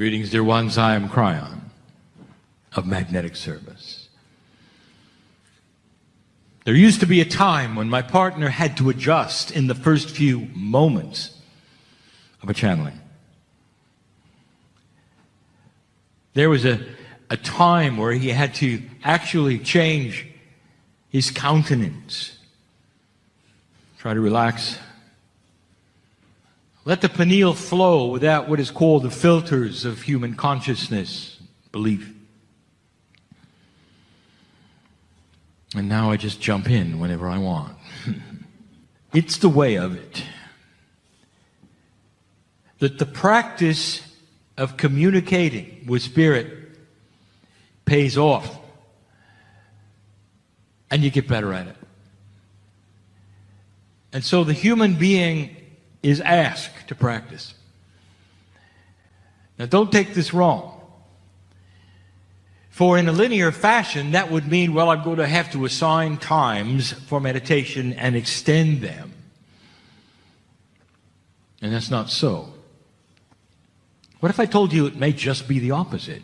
Greetings, dear ones. I am Kryon of Magnetic Service. There used to be a time when my partner had to adjust in the first few moments of a channeling. There was a time where he had to actually change his countenance, try to relax, let the pineal flow without what is called the filters of human consciousness, belief. And now I just jump in whenever I want. It's the way of it. That the practice of communicating with Spirit pays off. And you get better at it. And so the human being is asked to practice. Now don't take this wrong. For in a linear fashion, that would mean, well, I'm going to have to assign times for meditation and extend them. And that's not so. What if I told you it may just be the opposite?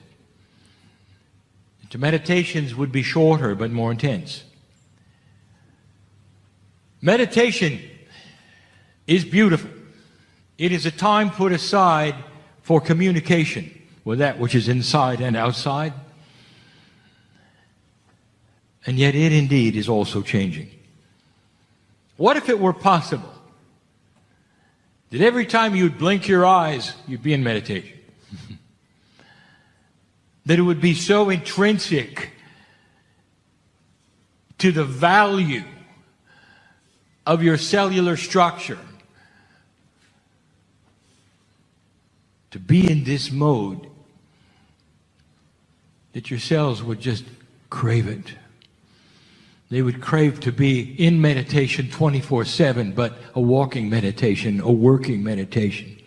The meditations would be shorter but more intense. Meditation is beautiful. It is a time put aside for communication with that which is inside and outside. And yet it indeed is also changing. What if it were possible that every time you'd blink your eyes, you'd be in meditation? That it would be so intrinsic to the value of your cellular structure to be in this mode that your cells would just crave it. They would crave to be in meditation 24/7, but a walking meditation, a working meditation.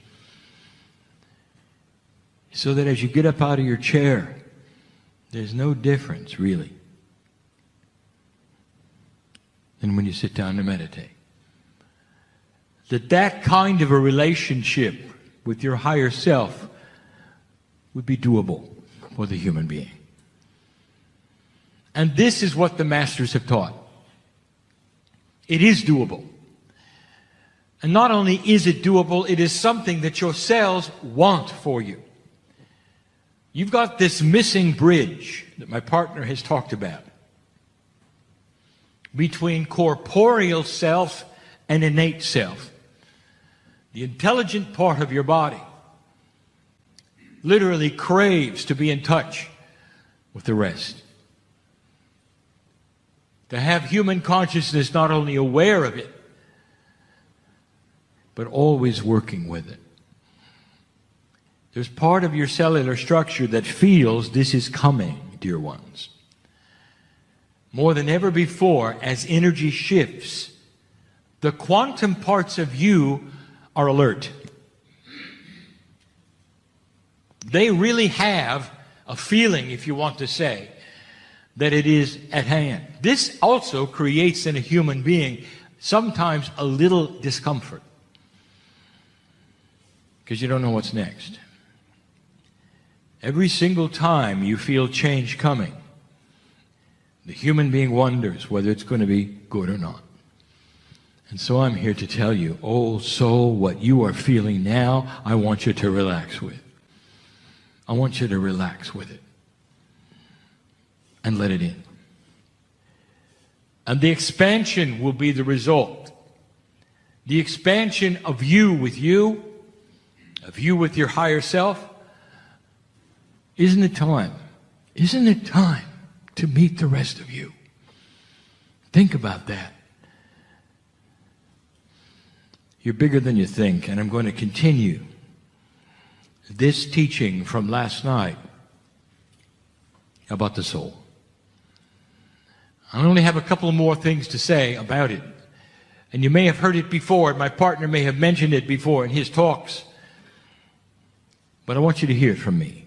So that as you get up out of your chair, there's no difference, really, than when you sit down to meditate. That kind of a relationship with your higher self would be doable for the human being. And this is what the masters have taught. It is doable. And not only is it doable, it is something that your cells want for you. You've got this missing bridge that my partner has talked about between corporeal self and innate self. The intelligent part of your body literally craves to be in touch with the rest. To have human consciousness not only aware of it, but always working with it. There's part of your cellular structure that feels this is coming, dear ones. More than ever before, as energy shifts, the quantum parts of you are alert. They really have a feeling, if you want to say, that it is at hand. This also creates in a human being sometimes a little discomfort, because you don't know what's next. Every single time you feel change coming, the human being wonders whether it's going to be good or not. And so I'm here to tell you, oh soul, what you are feeling now, I want you to relax with. I want you to relax with it. And let it in. And the expansion will be the result. The expansion of you with you, of you with your higher self. Isn't it time? Isn't it time to meet the rest of you? Think about that. You're bigger than you think, and I'm going to continue this teaching from last night about the soul. I only have a couple more things to say about it. And you may have heard it before, my partner may have mentioned it before in his talks. But I want you to hear it from me.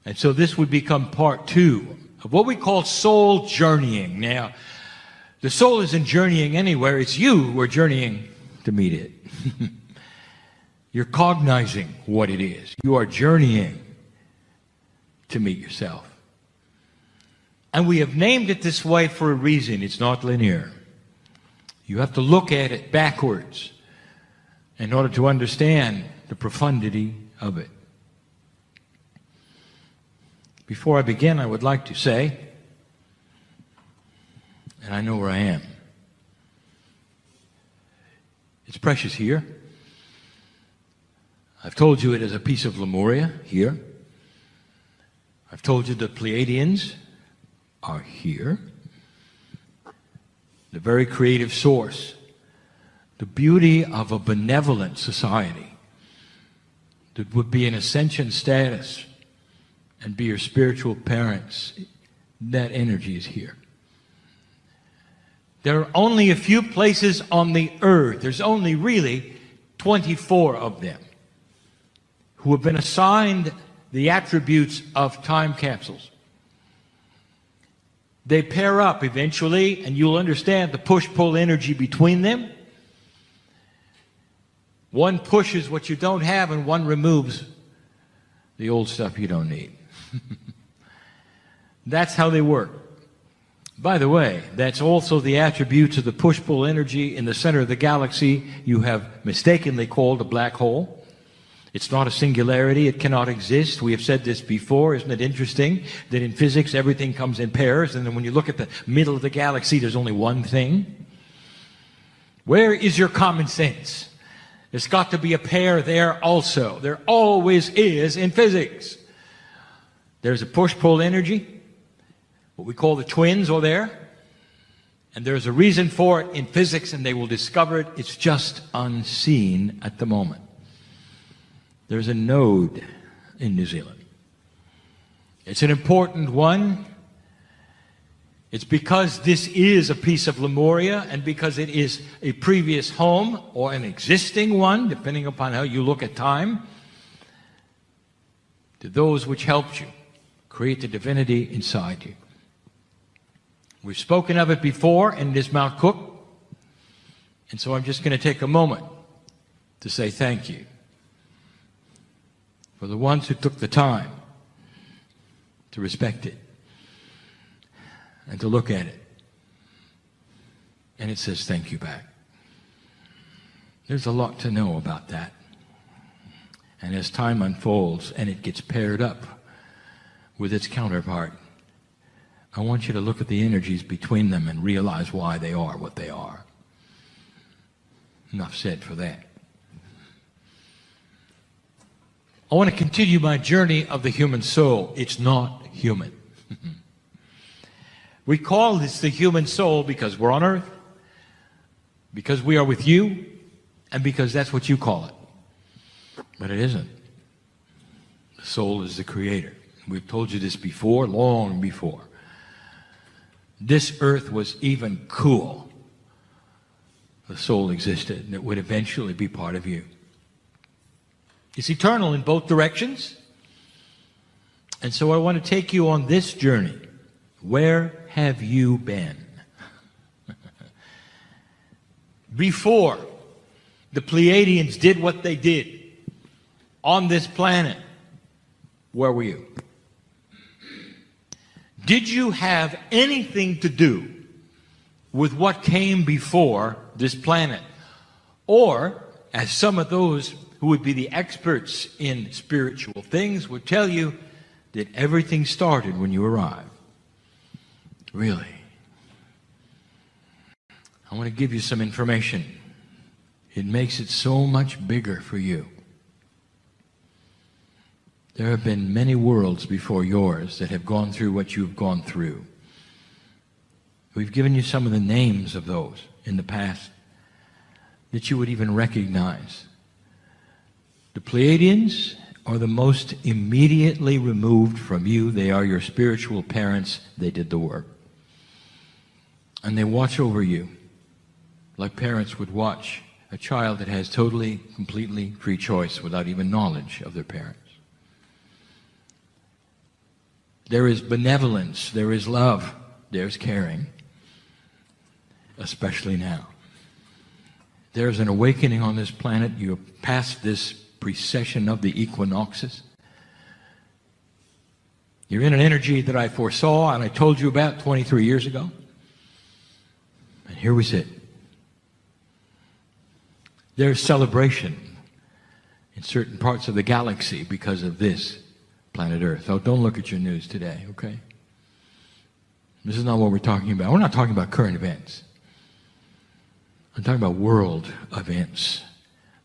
And so this would become part 2 of what we call soul journeying. Now, the soul isn't journeying anywhere. It's you who are journeying to meet it. You're cognizing what it is. You are journeying to meet yourself. And we have named it this way for a reason. It's not linear. You have to look at it backwards in order to understand the profundity of it. Before I begin, I would like to say, and I know where I am, it's precious here. I've told you it is a piece of Lemuria here. I've told you the Pleiadians are here. The very creative source. The beauty of a benevolent society that would be in ascension status and be your spiritual parents. That energy is here. There are only a few places on the earth. There's only really 24 of them who have been assigned the attributes of time capsules. They pair up eventually, and you'll understand the push-pull energy between them. One pushes what you don't have, and one removes the old stuff you don't need. That's how they work. By the way, that's also the attributes of the push-pull energy in the center of the galaxy you have mistakenly called a black hole. It's not a singularity. It cannot exist. We have said this before. Isn't it interesting that in physics everything comes in pairs, and then when you look at the middle of the galaxy, there's only one thing? Where is your common sense? There's got to be a pair there also. There always is in physics. There's a push-pull energy, what we call the twins are there, and there's a reason for it in physics, and they will discover it. It's just unseen at the moment. There's a node in New Zealand. It's an important one. It's because this is a piece of Lemuria, and because it is a previous home or an existing one, depending upon how you look at time, to those which helped you create the divinity inside you. We've spoken of it before, and it is Mount Cook. And so I'm just going to take a moment to say thank you for the ones who took the time to respect it and to look at it. And it says thank you back. There's a lot to know about that. And as time unfolds and it gets paired up with its counterpart, I want you to look at the energies between them and realize why they are what they are. Enough said for that. I want to continue my journey of the human soul. It's not human. We call this the human soul because we're on earth, because we are with you, and because that's what you call it. But it isn't. The soul is the creator. We've told you this before, long before. This earth was even cool. The soul existed, and it would eventually be part of you. It's eternal in both directions. And so I want to take you on this journey. Where have you been? Before the Pleiadians did what they did on this planet, where were you? Did you have anything to do with what came before this planet? Or, as some of those who would be the experts in spiritual things would tell you, that everything started when you arrived? Really? I want to give you some information. It makes it so much bigger for you. There have been many worlds before yours that have gone through what you've gone through. We've given you some of the names of those in the past that you would even recognize. The Pleiadians are the most immediately removed from you. They are your spiritual parents. They did the work. And they watch over you like parents would watch a child that has totally, completely free choice without even knowledge of their parents. There is benevolence, there is love, there's caring, especially now. There's an awakening on this planet. You're past this precession of the equinoxes. You're in an energy that I foresaw and I told you about 23 years ago. And here we sit. There's celebration in certain parts of the galaxy because of this planet Earth. Oh, don't look at your news today, okay? This is not what we're talking about. We're not talking about current events. I'm talking about world events,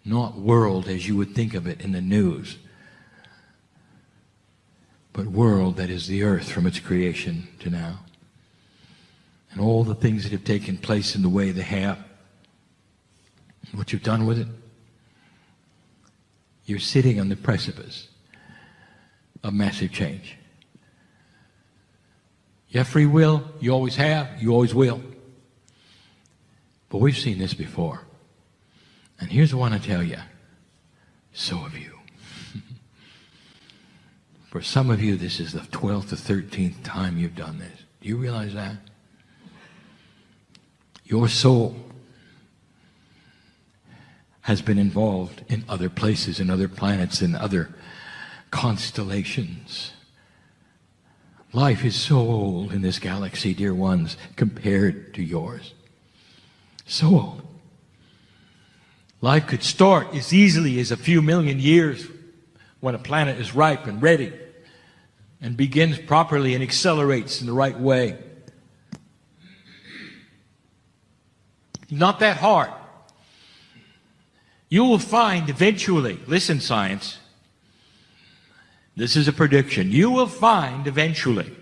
not world as you would think of it in the news, but world that is the earth from its creation to now. And all the things that have taken place in the way they have, what you've done with it. You're sitting on the precipice of massive change. You have free will, you always have, you always will. But we've seen this before. And here's the one I tell you, so have you. For some of you, this is the 12th or 13th time you've done this. Do you realize that? Your soul has been involved in other places, in other planets, in other constellations. Life is so old in this galaxy, dear ones, compared to yours. So old. Life could start as easily as a few million years when a planet is ripe and ready and begins properly and accelerates in the right way. Not that hard. You will find eventually, listen science, this is a prediction, you will find eventually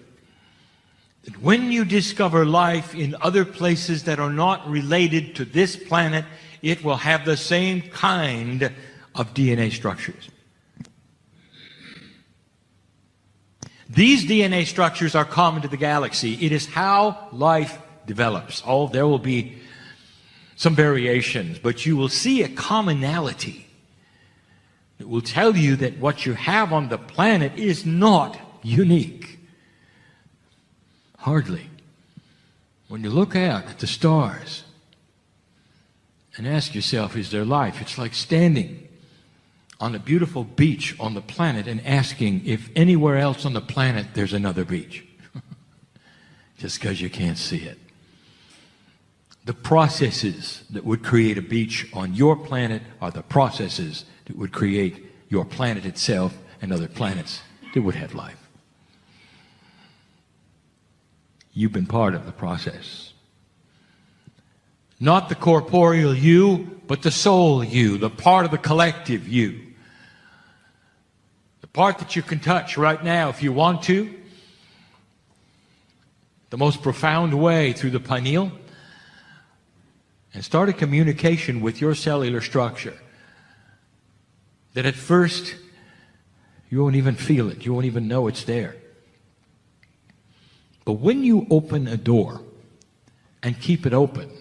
that when you discover life in other places that are not related to this planet, it will have the same kind of DNA structures. These DNA structures are common to the galaxy. It is how life develops. Oh, there will be some variations, but you will see a commonality that will tell you that what you have on the planet is not unique. Hardly. When you look out at the stars and ask yourself, is there life? It's like standing on a beautiful beach on the planet and asking if anywhere else on the planet there's another beach. Just because you can't see it. The processes that would create a beach on your planet are the processes that would create your planet itself and other planets that would have life. You've been part of the process. Not the corporeal you, but the soul you, the part of the collective you. The part that you can touch right now if you want to. The most profound way through the pineal. And start a communication with your cellular structure that at first you won't even feel it, you won't even know it's there. But when you open a door and keep it open,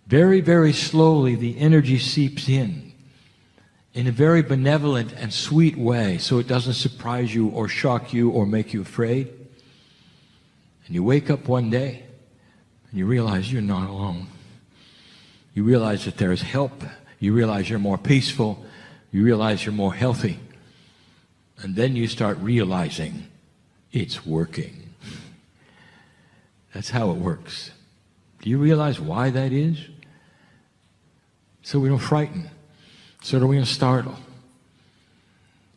very, very slowly the energy seeps in a very benevolent and sweet way so it doesn't surprise you or shock you or make you afraid. And you wake up one day and you realize you're not alone. You realize that there is help. You realize you're more peaceful. You realize you're more healthy. And then you start realizing it's working. That's how it works. Do you realize why that is? So we don't frighten. So that we don't startle.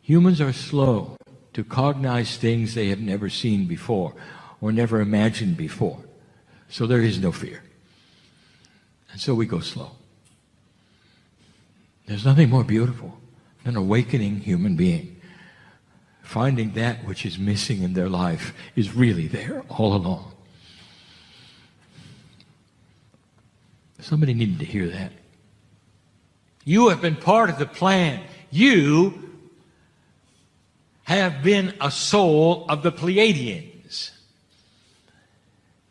Humans are slow to cognize things they have never seen before or never imagined before. So there is no fear. And so we go slow. There's nothing more beautiful than an awakening human being. Finding that which is missing in their life is really there all along. Somebody needed to hear that. You have been part of the plan. You have been a soul of the Pleiadians.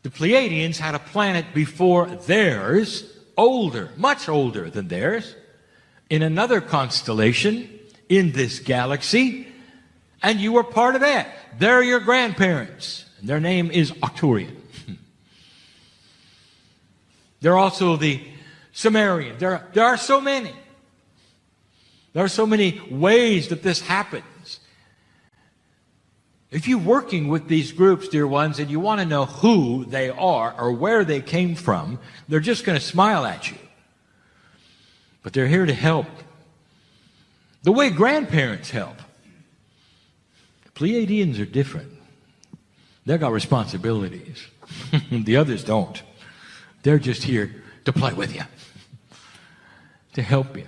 The Pleiadians had a planet before theirs, older, much older than theirs, in another constellation in this galaxy, and you were part of that. They're your grandparents, and their name is Arcturian. They're also the Sumerian. There are so many. There are so many ways that this happens. If you're working with these groups, dear ones, and you want to know who they are or where they came from, they're just going to smile at you. But they're here to help. The way grandparents help. The Pleiadians are different. They've got responsibilities. The others don't. They're just here to play with you, to help you.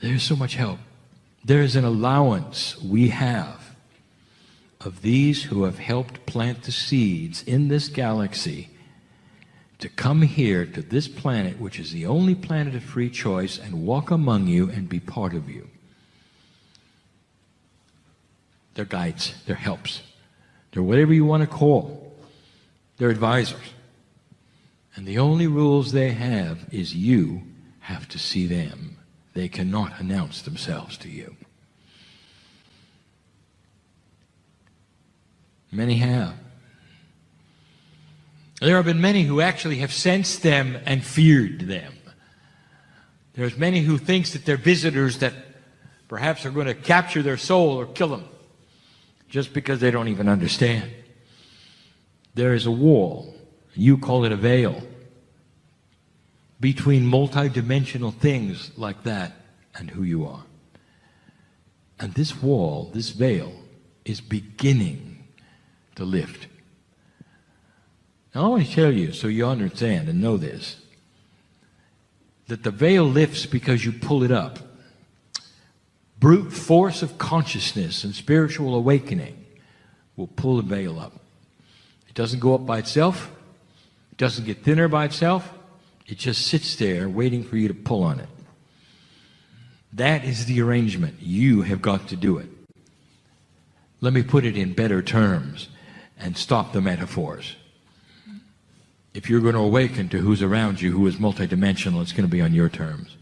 There's so much help. There's an allowance we have of these who have helped plant the seeds in this galaxy to come here to this planet, which is the only planet of free choice, and walk among you and be part of you. They're guides, they're helps, they're whatever you want to call. They're advisors. And the only rules they have is you have to see them. They cannot announce themselves to you. Many have. There have been many who actually have sensed them and feared them. There's many who think that they're visitors that perhaps are going to capture their soul or kill them just because they don't even understand. There is a wall, you call it a veil, between multidimensional things like that and who you are. And this wall, this veil, is beginning to lift. Now I want to tell you, so you understand and know this, that the veil lifts because you pull it up. Brute force of consciousness and spiritual awakening will pull the veil up. It doesn't go up by itself. It doesn't get thinner by itself. It just sits there waiting for you to pull on it. That is the arrangement. You have got to do it. Let me put it in better terms and stop the metaphors. If you're going to awaken to who's around you, who is multidimensional, it's going to be on your terms,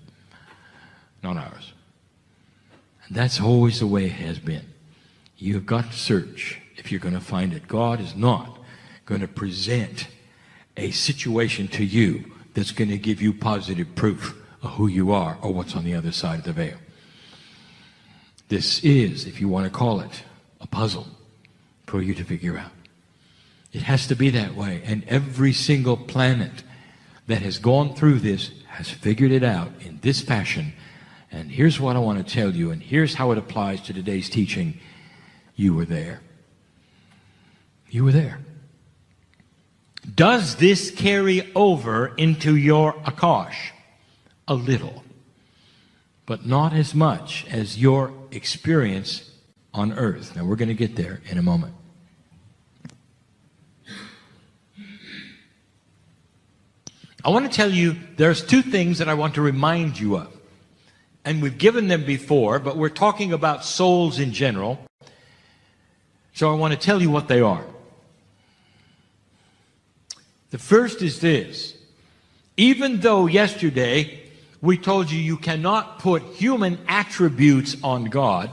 not ours. And that's always the way it has been. You've got to search if you're going to find it. God is not going to present a situation to you that's going to give you positive proof of who you are or what's on the other side of the veil. This is, if you want to call it, a puzzle for you to figure out. It has to be that way. And every single planet that has gone through this has figured it out in this fashion. And here's what I want to tell you, and here's how it applies to today's teaching. You were there. You were there. Does this carry over into your Akash? A little. But not as much as your experience on Earth. Now we're going to get there in a moment. I want to tell you there's two things that I want to remind you of. And we've given them before, but we're talking about souls in general. So I want to tell you what they are. The first is this. Even though yesterday we told you you cannot put human attributes on God,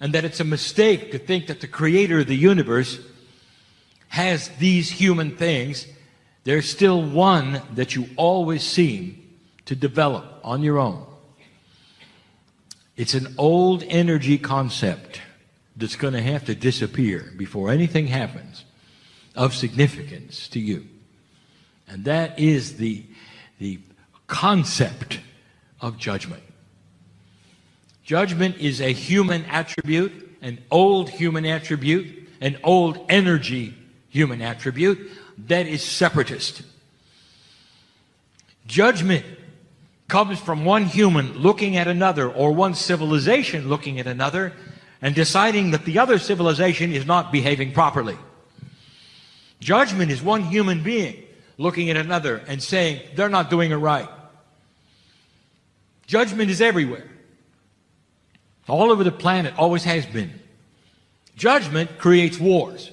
and that it's a mistake to think that the creator of the universe has these human things, there's still one that you always seem to develop on your own. It's an old energy concept that's going to have to disappear before anything happens of significance to you. And that is the concept of judgment. Judgment is a human attribute, an old human attribute, an old energy human attribute that is separatist. Judgment comes from one human looking at another, or one civilization looking at another, and deciding that the other civilization is not behaving properly. Judgment is one human being looking at another and saying they're not doing it right. Judgment is everywhere. All over the planet, always has been. Judgment creates wars.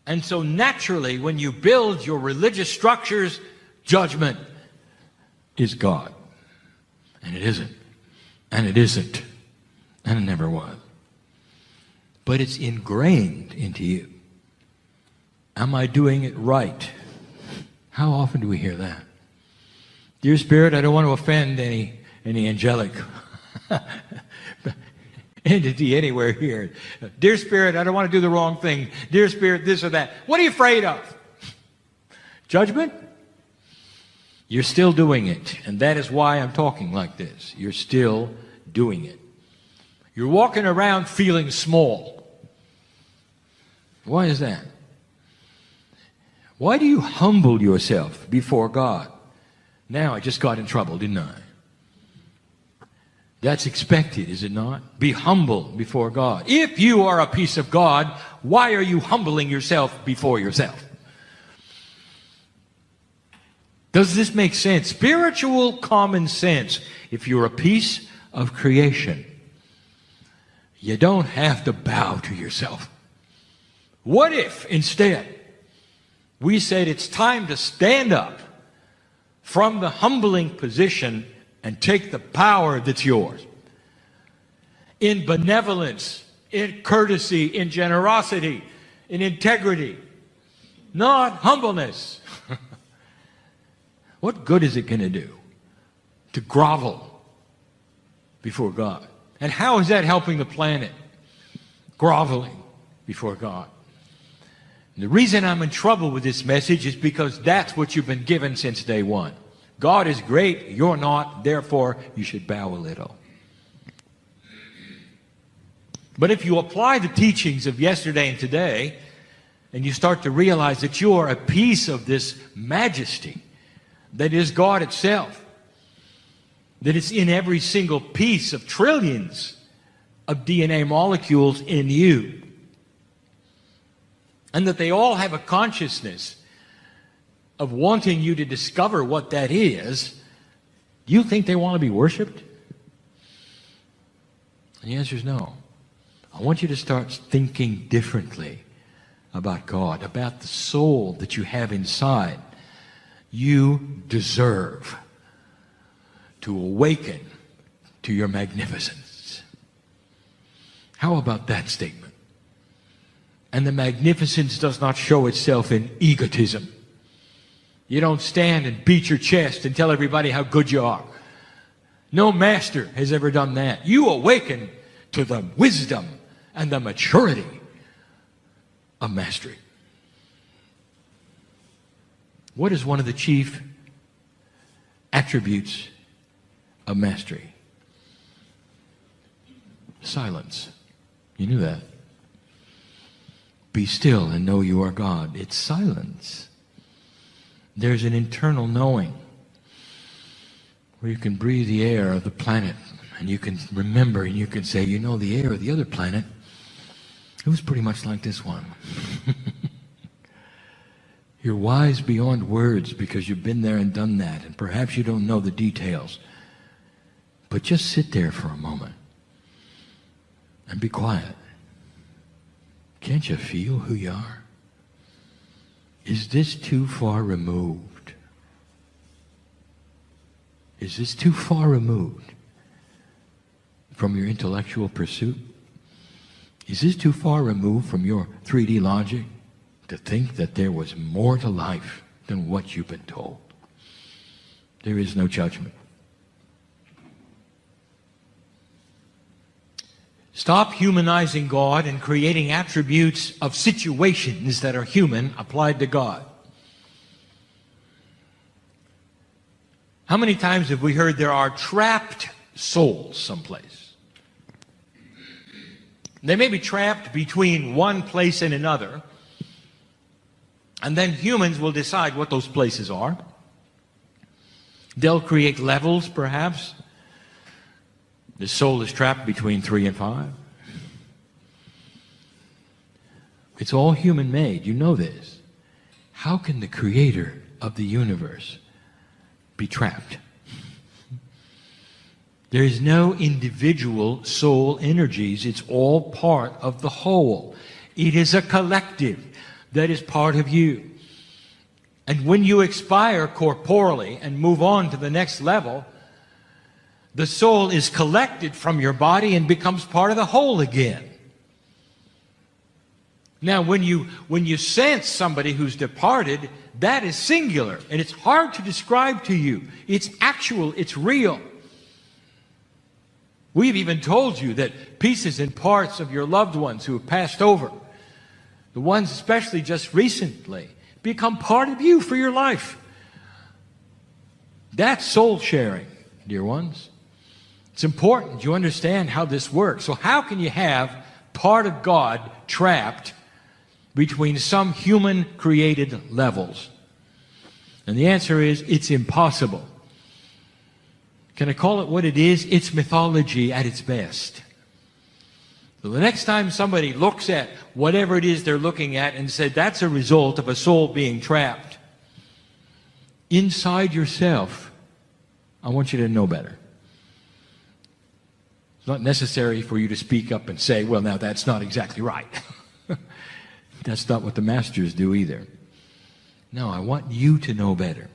And so naturally, when you build your religious structures, judgment is God. And it isn't. And it isn't. And it never was. But it's ingrained into you. Am I doing it right? How often do we hear that? Dear Spirit, I don't want to offend any angelic entity anywhere here. Dear Spirit, I don't want to do the wrong thing. Dear Spirit, this or that. What are you afraid of? Judgment? You're still doing it. And that is why I'm talking like this. You're still doing it. You're walking around feeling small. Why is that? Why do you humble yourself before God? Now, I just got in trouble, didn't I? That's expected, is it not? Be humble before God. If you are a piece of God, why are you humbling yourself before yourself? Does this make sense? Spiritual common sense. If you're a piece of creation, you don't have to bow to yourself. What if, instead, we said it's time to stand up from the humbling position and take the power that's yours? In benevolence, in courtesy, in generosity, in integrity, not humbleness. What good is it going to do to grovel before God? And how is that helping the planet? Groveling before God. And the reason I'm in trouble with this message is because that's what you've been given since day one. God is great, you're not, therefore you should bow a little. But if you apply the teachings of yesterday and today, and you start to realize that you are a piece of this majesty that is God itself, that it's in every single piece of trillions of DNA molecules in you, and that they all have a consciousness of wanting you to discover what that is, do you think they want to be worshipped? And the answer is no. I want you to start thinking differently about God, about the soul that you have inside. You deserve to awaken to your magnificence. How about that statement? And the magnificence does not show itself in egotism. You don't stand and beat your chest and tell everybody how good you are. No master has ever done that. You awaken to the wisdom and the maturity of mastery. What is one of the chief attributes of mastery? Silence. You knew that. Be still and know you are God. It's silence. There's an internal knowing where you can breathe the air of the planet and you can remember and you can say, you know, the air of the other planet, it was pretty much like this one. You're wise beyond words because you've been there and done that, and perhaps you don't know the details. But just sit there for a moment and be quiet. Can't you feel who you are? Is this too far removed? Is this too far removed from your intellectual pursuit? Is this too far removed from your 3D logic to think that there was more to life than what you've been told? There is no judgment. Stop humanizing God and creating attributes of situations that are human applied to God. How many times have we heard there are trapped souls someplace? They may be trapped between one place and another, and then humans will decide what those places are. They'll create levels, perhaps. The soul is trapped between 3 and 5. It's all human-made. You know this. How can the creator of the universe be trapped? There is no individual soul energies. It's all part of the whole. It is a collective that is part of you. And when you expire corporally and move on to the next level, the soul is collected from your body and becomes part of the whole again. Now, when you sense somebody who's departed, That is singular, and it's hard to describe to you. It's actual, it's real. We've even told you that pieces and parts of your loved ones who have passed over, the ones especially just recently, become part of you for your life. That's soul sharing, dear ones. It's important you understand how this works. So how can you have part of God trapped between some human created levels? And the answer is, it's impossible. Can I call it what it is? It's mythology at its best. So the next time somebody looks at whatever it is they're looking at and said that's a result of a soul being trapped, inside yourself, I want you to know better. It's not necessary for you to speak up and say, well, now that's not exactly right. That's not what the masters do either. No, I want you to know better.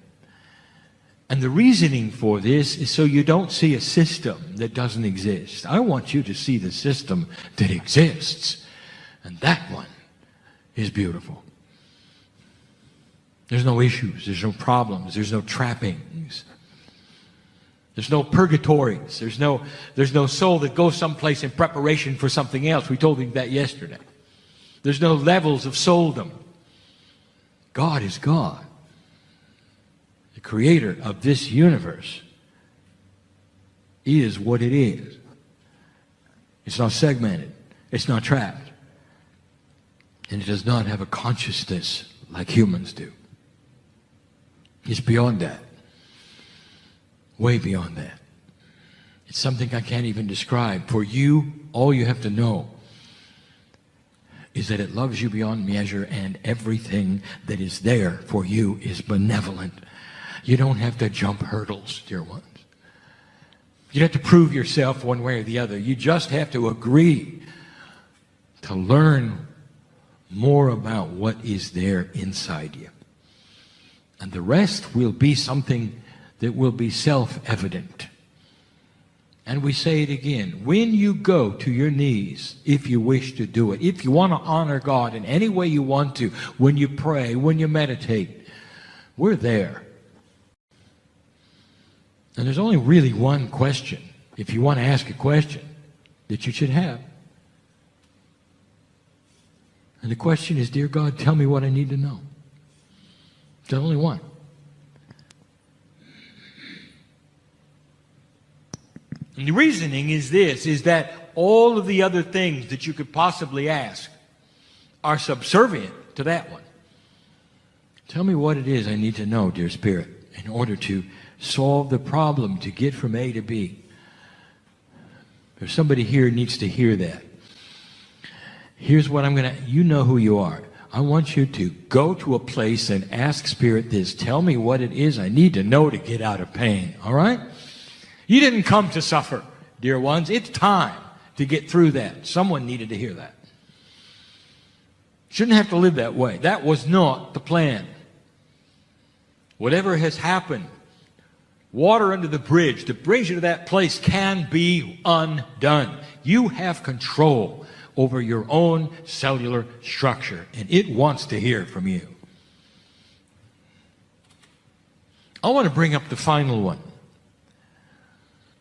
And the reasoning for this is so you don't see a system that doesn't exist. I want you to see the system that exists. And that one is beautiful. There's no issues. There's no problems. There's no trappings. There's no purgatories. There's no soul that goes someplace in preparation for something else. We told you that yesterday. There's no levels of souldom. God is God. The creator of this universe is what it is. It's not segmented. It's not trapped. And it does not have a consciousness like humans do. It's beyond that. Way beyond that. It's something I can't even describe. For you, all you have to know is that it loves you beyond measure, and everything that is there for you is benevolent. You don't have to jump hurdles, dear ones. You don't have to prove yourself one way or the other. You just have to agree to learn more about what is there inside you. And the rest will be something that will be self-evident. And we say it again, when you go to your knees, if you wish to do it, if you want to honor God in any way you want to, when you pray, when you meditate, we're there. And there's only really one question, if you want to ask a question, that you should have. And the question is, dear God, tell me what I need to know. There's only one. And the reasoning is this, is that all of the other things that you could possibly ask are subservient to that one. Tell me what it is I need to know, dear Spirit, in order to solve the problem, to get from A to B. There's somebody here who needs to hear that. Here's what I'm going to, you know who you are. I want you to go to a place and ask Spirit this. Tell me what it is I need to know to get out of pain, all right? You didn't come to suffer, dear ones. It's time to get through that. Someone needed to hear that. Shouldn't have to live that way. That was not the plan. Whatever has happened, water under the bridge that brings you to that place can be undone. You have control over your own cellular structure, and it wants to hear from you. I want to bring up the final one.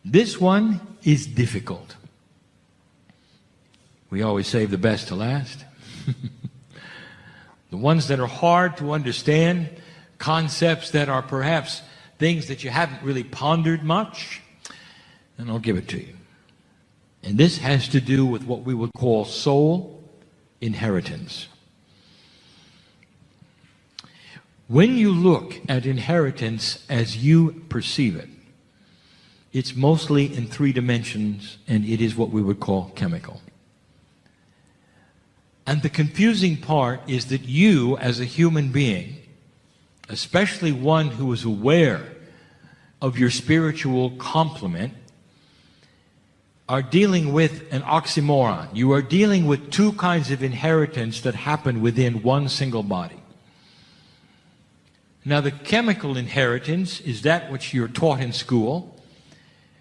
This one is difficult. We always save the best to last. The ones that are hard to understand, concepts that are perhaps things that you haven't really pondered much, and I'll give it to you. And this has to do with what we would call soul inheritance. When you look at inheritance as you perceive it, it's mostly in 3 dimensions, and it is what we would call chemical. And the confusing part is that you, as a human being, especially one who is aware of your spiritual complement, are dealing with an oxymoron. You are dealing with 2 kinds of inheritance that happen within one single body. Now, the chemical inheritance is that which you're taught in school,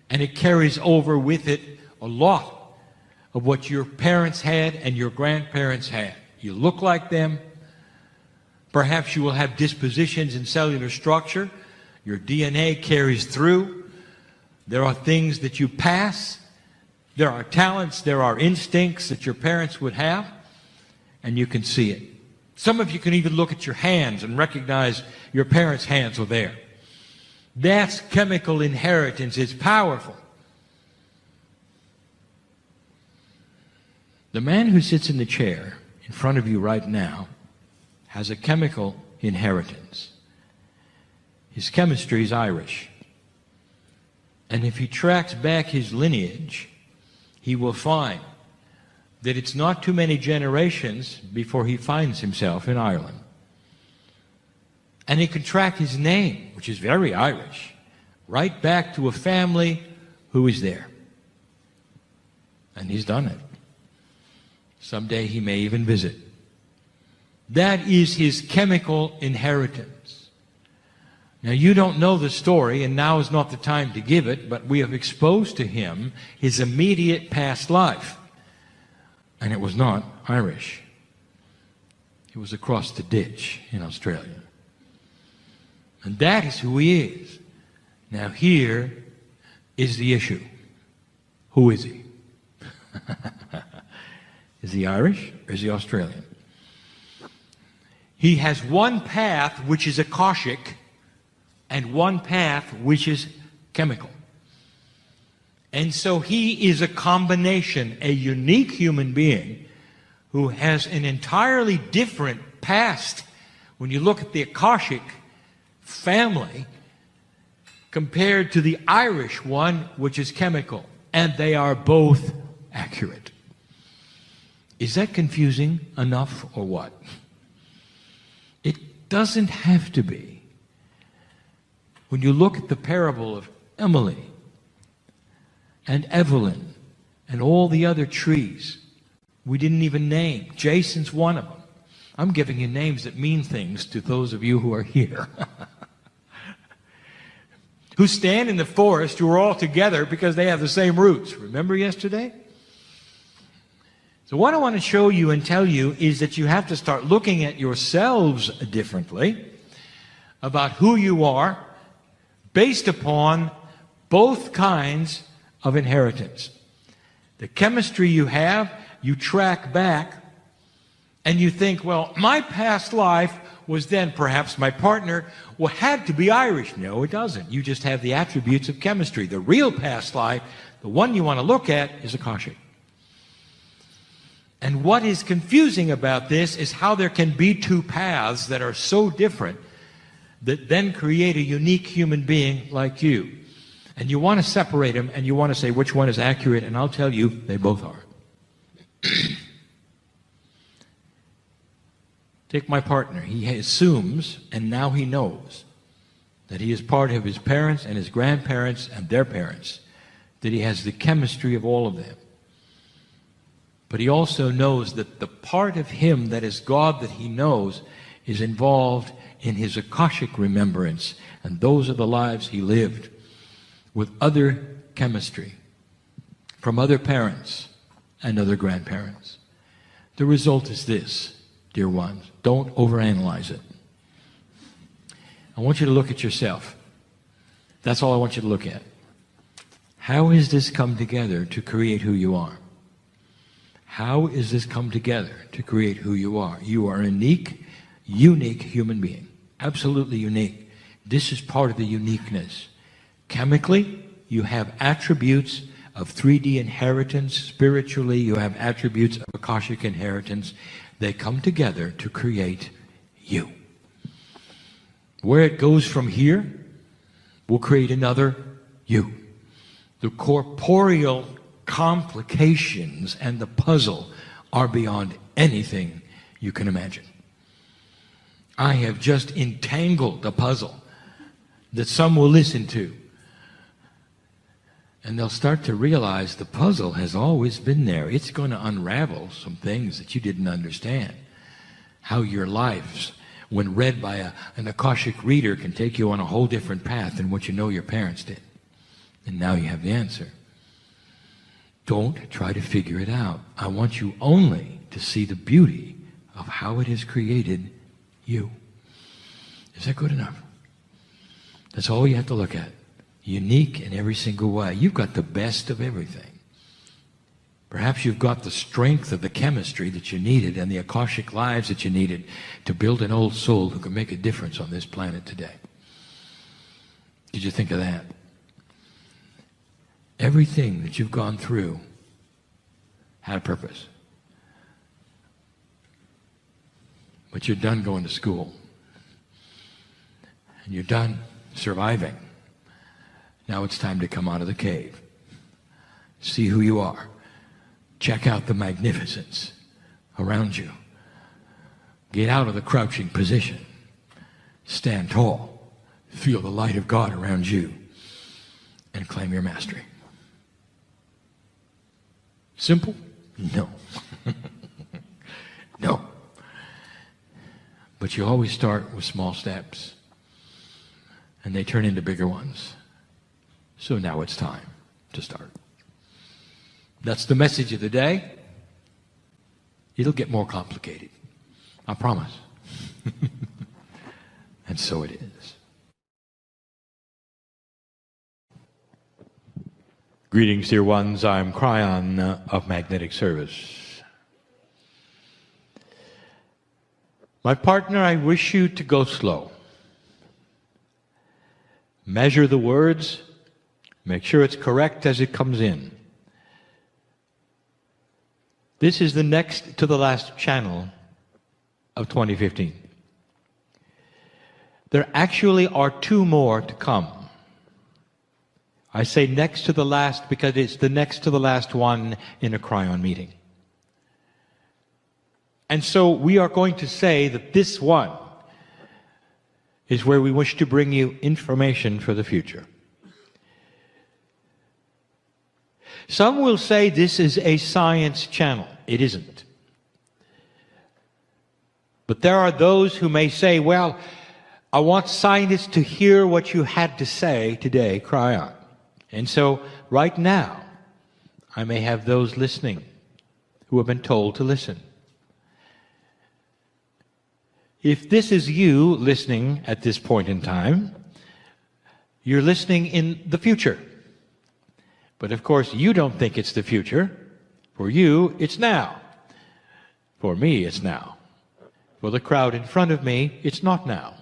and it carries over with it a lot of what your parents had and your grandparents had. You look like them, Perhaps you will have dispositions in cellular structure. Your DNA carries through. There are things that you pass. There are talents, there are instincts that your parents would have, and you can see it. Some of you can even look at your hands and recognize your parents' hands were there. That's chemical inheritance. It's powerful. The man who sits in the chair in front of you right now has a chemical inheritance. His chemistry is Irish. And if he tracks back his lineage, he will find that it's not too many generations before he finds himself in Ireland. And he can track his name, which is very Irish, right back to a family who is there. And he's done it. Someday he may even visit. That is his chemical inheritance. Now, you don't know the story, and now is not the time to give it, but we have exposed to him his immediate past life. And it was not Irish. It was across the ditch in Australia. And that is who he is. Now, here is the issue. Who is he? Is he Irish or is he Australian? He has one path which is Akashic and one path which is chemical. And so he is a combination, a unique human being who has an entirely different past when you look at the Akashic family compared to the Irish one, which is chemical. And they are both accurate. Is that confusing enough or what? It doesn't have to be. When you look at the parable of Emily and Evelyn and all the other trees we didn't even name, Jason's one of them. I'm giving you names that mean things to those of you who are here. Who stand in the forest, who are all together because they have the same roots. Remember yesterday? So what I want to show you and tell you is that you have to start looking at yourselves differently about who you are based upon both kinds of inheritance. The chemistry you have, you track back and you think, well, my past life was then perhaps my partner had to be Irish. No, it doesn't. You just have the attributes of chemistry. The real past life, the one you want to look at, is Akashic. And what is confusing about this is how there can be two paths that are so different that then create a unique human being like you. And you want to separate them and you want to say which one is accurate, and I'll tell you, they both are. Take my partner. He assumes, and now he knows, that he is part of his parents and his grandparents and their parents, that he has the chemistry of all of them. But he also knows that the part of him that is God that he knows is involved in his Akashic remembrance, and those are the lives he lived with other chemistry from other parents and other grandparents. The result is this, dear ones. Don't overanalyze it. I want you to look at yourself. That's all I want you to look at. How has this come together to create who you are? How is this come together to create who you are? You are a unique human being. Absolutely unique. This is part of the uniqueness. Chemically, you have attributes of 3D inheritance. Spiritually, you have attributes of Akashic inheritance. They come together to create you. Where it goes from here will create another you. The corporeal complications and the puzzle are beyond anything you can imagine. I have just entangled a puzzle that some will listen to, and they'll start to realize the puzzle has always been there. It's going to unravel some things that you didn't understand. How your lives, when read by an Akashic reader, can take you on a whole different path than what you know your parents did. And now you have the answer. Don't try to figure it out. I want you only to see the beauty of how it has created You. Is that good enough? That's all you have to look at. Unique in every single way. You've got the best of everything. Perhaps you've got the strength of the chemistry that you needed and the Akashic lives that you needed to build an old soul who can make a difference on this planet today. Did you think of that? Everything that you've gone through had a purpose. But you're done going to school. And you're done surviving. Now it's time to come out of the cave. See who you are. Check out the magnificence around you. Get out of the crouching position. Stand tall. Feel the light of God around you. And claim your mastery. Simple? No. No. But you always start with small steps. And they turn into bigger ones. So now it's time to start. That's the message of the day. It'll get more complicated. I promise. And so it is. Greetings, dear ones. I'm Kryon of Magnetic Service. My partner, I wish you to go slow. Measure the words. Make sure it's correct as it comes in. This is the next to the last channel of 2015. There actually are 2 more to come. I say next to the last because it's the next to the last one in a Kryon meeting. And so we are going to say that this one is where we wish to bring you information for the future. Some will say this is a science channel. It isn't. But there are those who may say, well, I want scientists to hear what you had to say today, Kryon. And so, right now, I may have those listening who have been told to listen. If this is you listening at this point in time, you're listening in the future. But of course, you don't think it's the future. For you, it's now. For me, it's now. For the crowd in front of me, it's not now.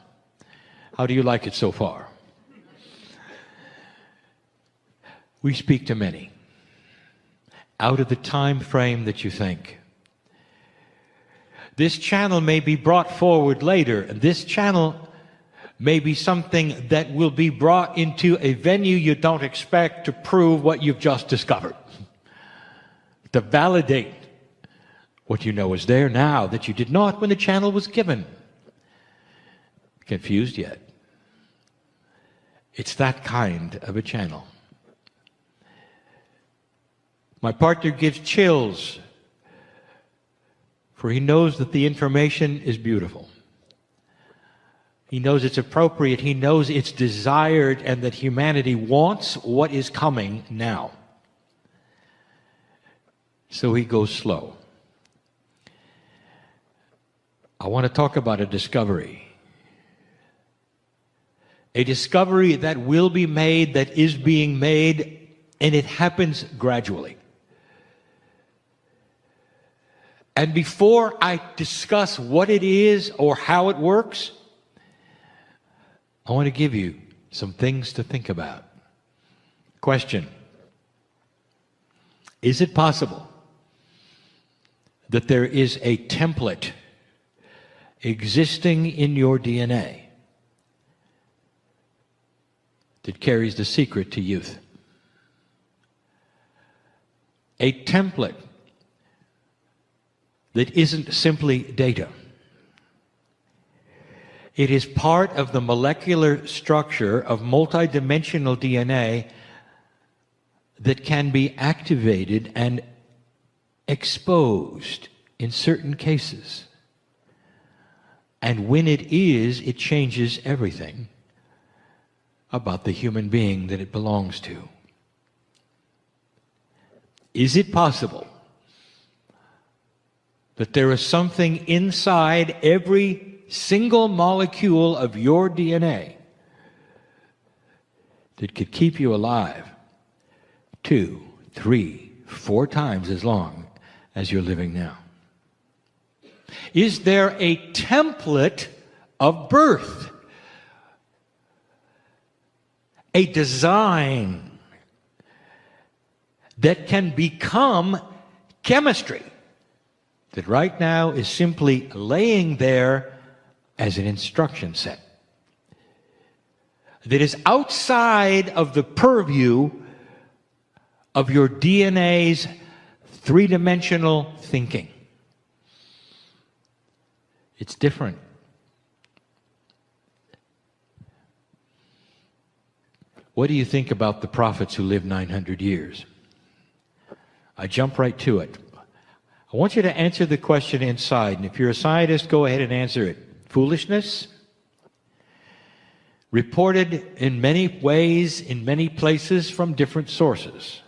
How do you like it so far? We speak to many out of the time frame that you think. This channel may be brought forward later, and this channel may be something that will be brought into a venue you don't expect to prove what you've just discovered. To validate what you know is there now that you did not when the channel was given. Confused yet? It's that kind of a channel. My partner gives chills, for he knows that the information is beautiful. He knows it's appropriate. He knows it's desired and that humanity wants what is coming now. So he goes slow. I want to talk about a discovery. A discovery that will be made, that is being made, and it happens gradually. And before I discuss what it is or how it works, I want to give you some things to think about. Question: is it possible that there is a template existing in your DNA that carries the secret to youth? A template that isn't simply data. It is part of the molecular structure of multidimensional DNA that can be activated and exposed in certain cases. And when it is, it changes everything about the human being that it belongs to. Is it possible that there is something inside every single molecule of your DNA that could keep you alive 2, 3, 4 times as long as you're living now? Is there a template of birth? A design that can become chemistry that right now is simply laying there as an instruction set, that is outside of the purview of your DNA's three-dimensional thinking. It's different. What do you think about the prophets who lived 900 years? I jump right to it. I want you to answer the question inside, and if you're a scientist, go ahead and answer it. Foolishness? Reported in many ways, in many places, from different sources.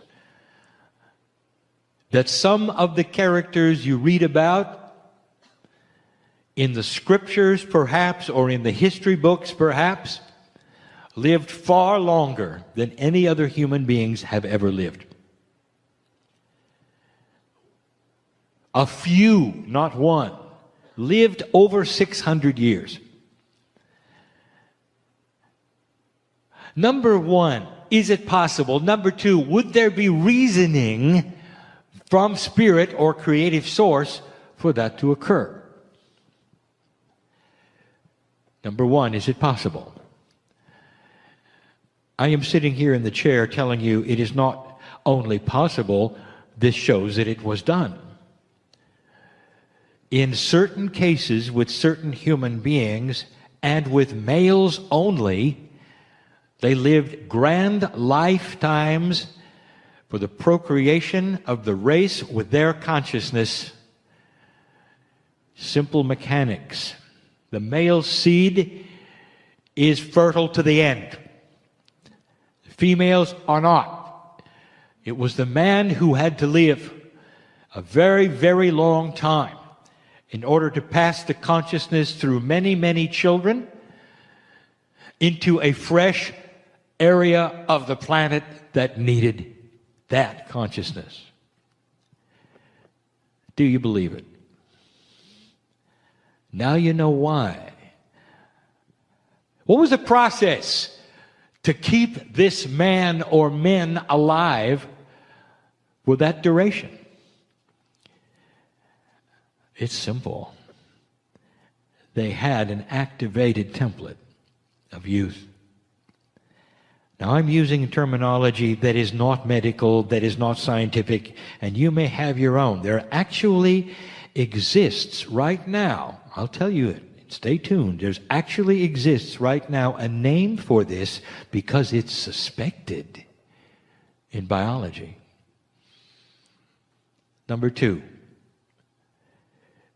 That some of the characters you read about in the scriptures, perhaps, or in the history books, perhaps, lived far longer than any other human beings have ever lived. A few, not one, lived over 600 years. Number one, is it possible? Number two, would there be reasoning from spirit or creative source for that to occur? Number one, is it possible? I am sitting here in the chair telling you it is not only possible, this shows that it was done. In certain cases with certain human beings and with males only, they lived grand lifetimes for the procreation of the race with their consciousness. Simple mechanics. The male seed is fertile to the end. Females are not. It was the man who had to live a very, very long time in order to pass the consciousness through many, many children into a fresh area of the planet that needed that consciousness. Do you believe it? Now you know why. What was the process to keep this man or men alive for that duration? It's simple. They had an activated template of youth. Now, I'm using terminology that is not medical, that is not scientific, and you may have your own. There actually exists right now, I'll tell you it, stay tuned, there actually exists right now a name for this because it's suspected in biology. Number two,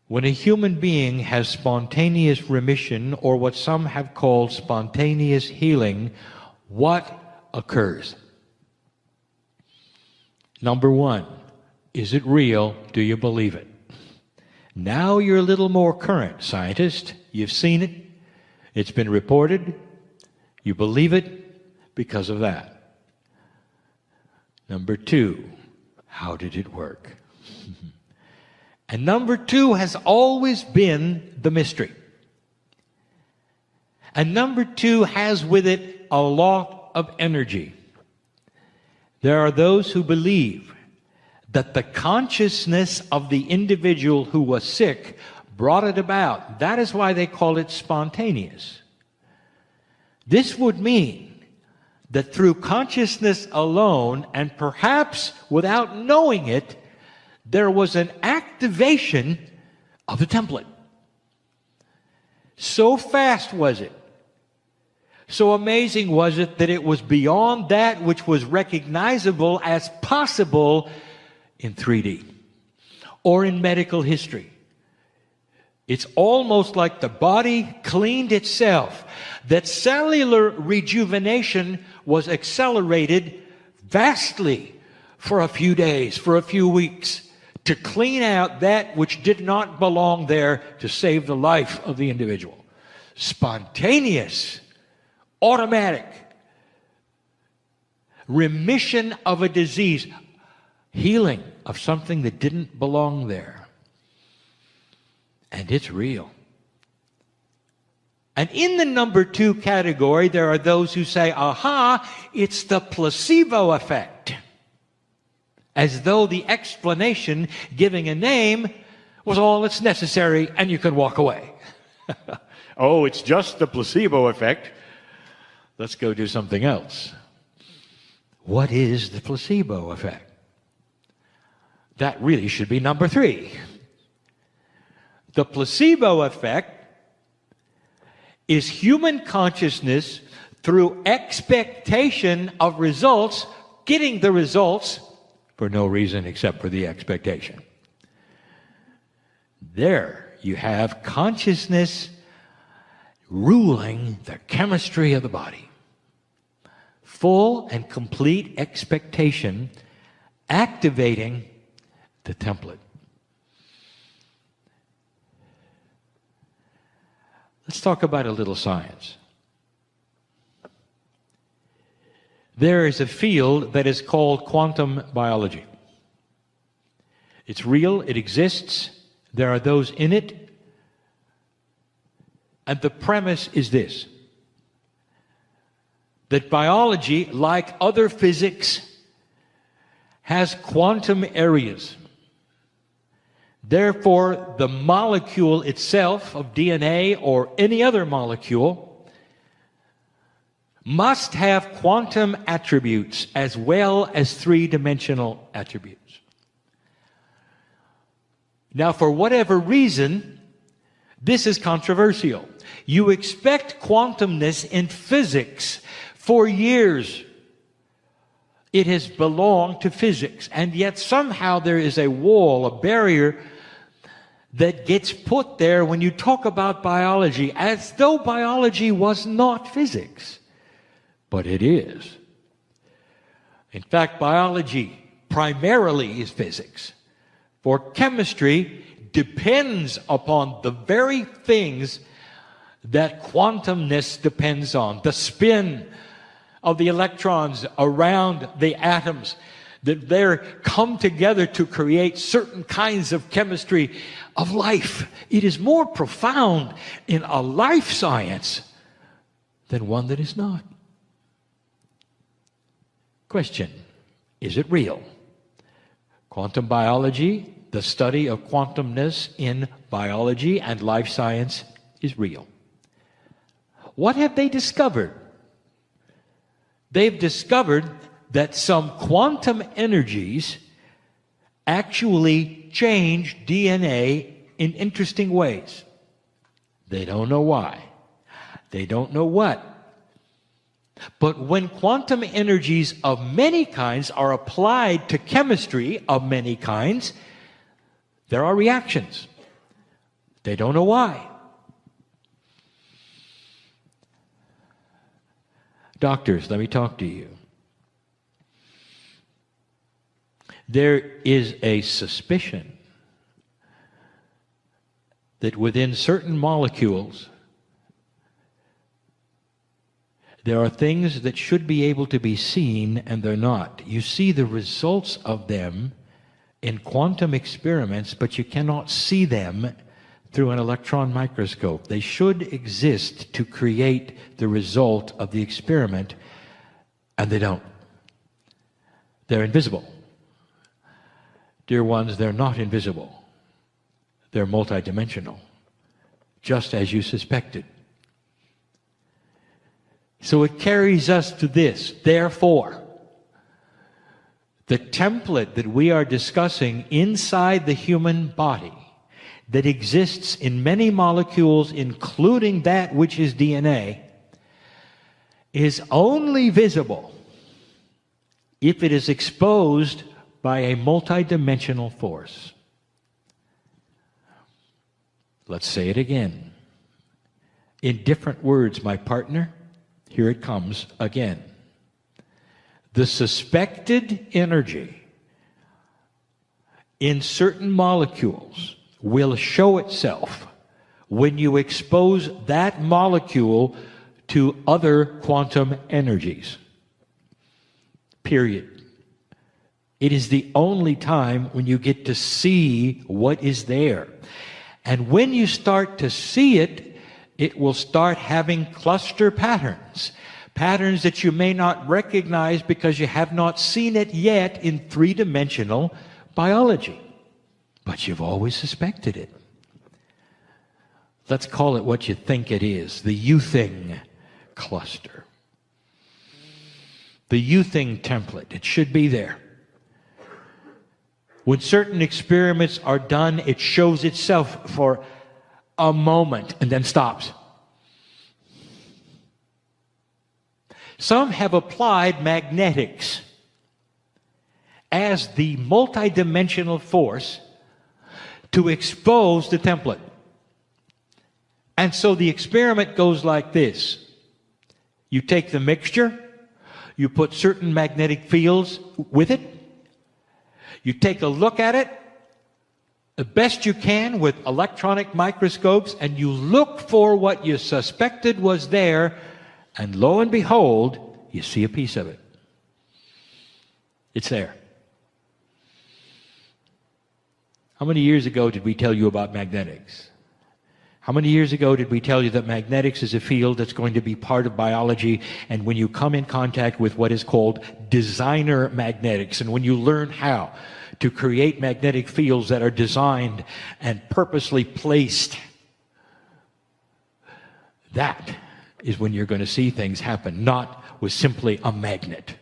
when a human being has spontaneous remission, or what some have called spontaneous healing, what occurs? Number one, is it real? Do you believe it? Now you're a little more current, scientist. You've seen it. It's been reported. You believe it because of that. Number two, how did it work? And number two has always been the mystery. And number two has with it a lot of energy. There are those who believe that the consciousness of the individual who was sick brought it about. That is why they call it spontaneous. This would mean that through consciousness alone, and perhaps without knowing it, there was an activation of the template. So fast was it, so amazing was it, that it was beyond that which was recognizable as possible in 3D or in medical history. It's almost like the body cleaned itself, that cellular rejuvenation was accelerated vastly for a few days, for a few weeks, to clean out that which did not belong there to save the life of the individual. Spontaneous, automatic remission of a disease, healing of something that didn't belong there. And it's real. And in the number 2 category, there are those who say, aha, it's the placebo effect. As though the explanation, giving a name, was all that's necessary and you can walk away. Oh, it's just the placebo effect. Let's go do something else. What is the placebo effect? That really should be number 3. The placebo effect is human consciousness through expectation of results, getting the results for no reason except for the expectation. There you have consciousness ruling the chemistry of the body. Full and complete expectation activating the template. Let's talk about a little science. There is a field that is called quantum biology. It's real, it exists, there are those in it, and the premise is this: that biology, like other physics, has quantum areas. Therefore, the molecule itself of DNA or any other molecule must have quantum attributes as well as 3-dimensional attributes. Now, for whatever reason, this is controversial. You expect quantumness in physics for years. It has belonged to physics, and yet somehow there is a wall, a barrier that gets put there when you talk about biology, as though biology was not physics. But it is. In fact, biology primarily is physics. For chemistry depends upon the very things that quantumness depends on. The spin of the electrons around the atoms, that they come together to create certain kinds of chemistry of life. It is more profound in a life science than one that is not. Question: is it real? Quantum biology, the study of quantumness in biology and life science, is real. What have they discovered? They've discovered that some quantum energies actually change DNA in interesting ways. They don't know why. They don't know what. But when quantum energies of many kinds are applied to chemistry of many kinds, there are reactions. They don't know why. Doctors, let me talk to you. There is a suspicion that within certain molecules, there are things that should be able to be seen and they're not. You see the results of them in quantum experiments, but you cannot see them through an electron microscope. They should exist to create the result of the experiment, and they don't. They're invisible. Dear ones, they're not invisible. They're multidimensional, just as you suspected. So it carries us to this. Therefore, the template that we are discussing inside the human body that exists in many molecules, including that which is DNA, is only visible if it is exposed by a multidimensional force. Let's say it again. In different words, my partner, here it comes again. The suspected energy in certain molecules will show itself when you expose that molecule to other quantum energies. Period. It is the only time when you get to see what is there. And when you start to see it, it will start having cluster patterns. Patterns that you may not recognize because you have not seen it yet in three-dimensional biology. But you've always suspected it. Let's call it what you think it is, the you-thing cluster. The you-thing template, it should be there. When certain experiments are done, it shows itself for a moment and then stops. Some have applied magnetics as the multidimensional force to expose the template. And so the experiment goes like this. You take the mixture, you put certain magnetic fields with it, you take a look at it the best you can with electronic microscopes, and you look for what you suspected was there, and lo and behold, you see a piece of it. It's there. How many years ago did we tell you about magnetics? How many years ago did we tell you that magnetics is a field that's going to be part of biology, and when you come in contact with what is called designer magnetics, and when you learn how to create magnetic fields that are designed and purposely placed, that is when you're going to see things happen, not with simply a magnet.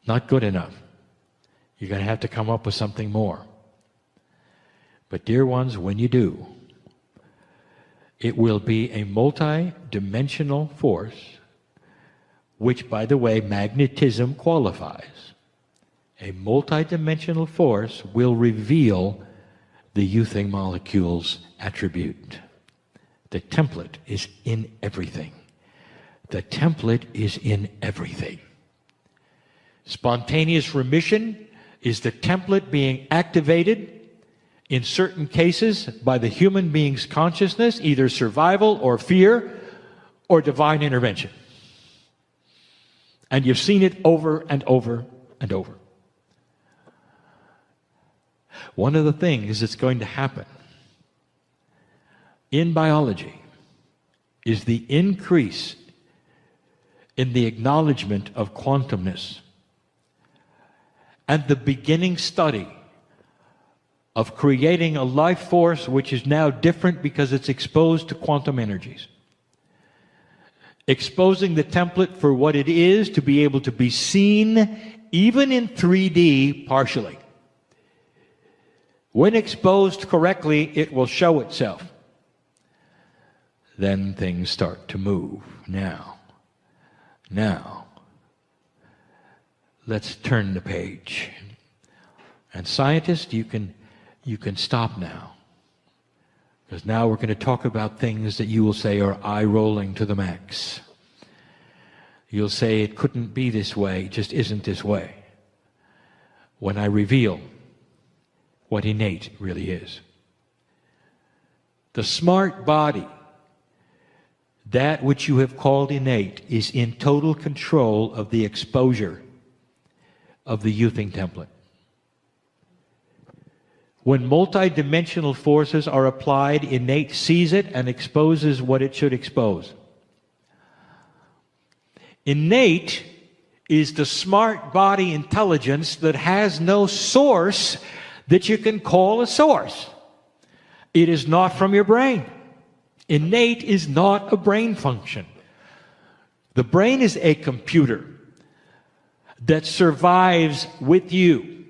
Not good enough. You're going to have to come up with something more. But dear ones, when you do, it will be a multi-dimensional force, which, by the way, magnetism qualifies. A multi-dimensional force will reveal the you-thing molecule's attribute. The template is in everything. The template is in everything. Spontaneous remission is the template being activated in certain cases by the human being's consciousness, either survival or fear or divine intervention. And you've seen it over and over and over. One of the things that's going to happen in biology is the increase in the acknowledgement of quantumness and the beginning study of creating a life force which is now different because it's exposed to quantum energies. Exposing the template for what it is, to be able to be seen even in 3D partially. When exposed correctly, it will show itself. Then things start to move. Now, let's turn the page. And scientists, you can stop now. Because now we're going to talk about things that you will say are eye-rolling to the max. You'll say it couldn't be this way, it just isn't this way. When I reveal what innate really is. The smart body, that which you have called innate, is in total control of the exposure of the you-thing template. When multidimensional forces are applied, innate sees it and exposes what it should expose. Innate is the smart body intelligence that has no source that you can call a source. It is not from your brain. Innate is not a brain function. The brain is a computer that survives with you.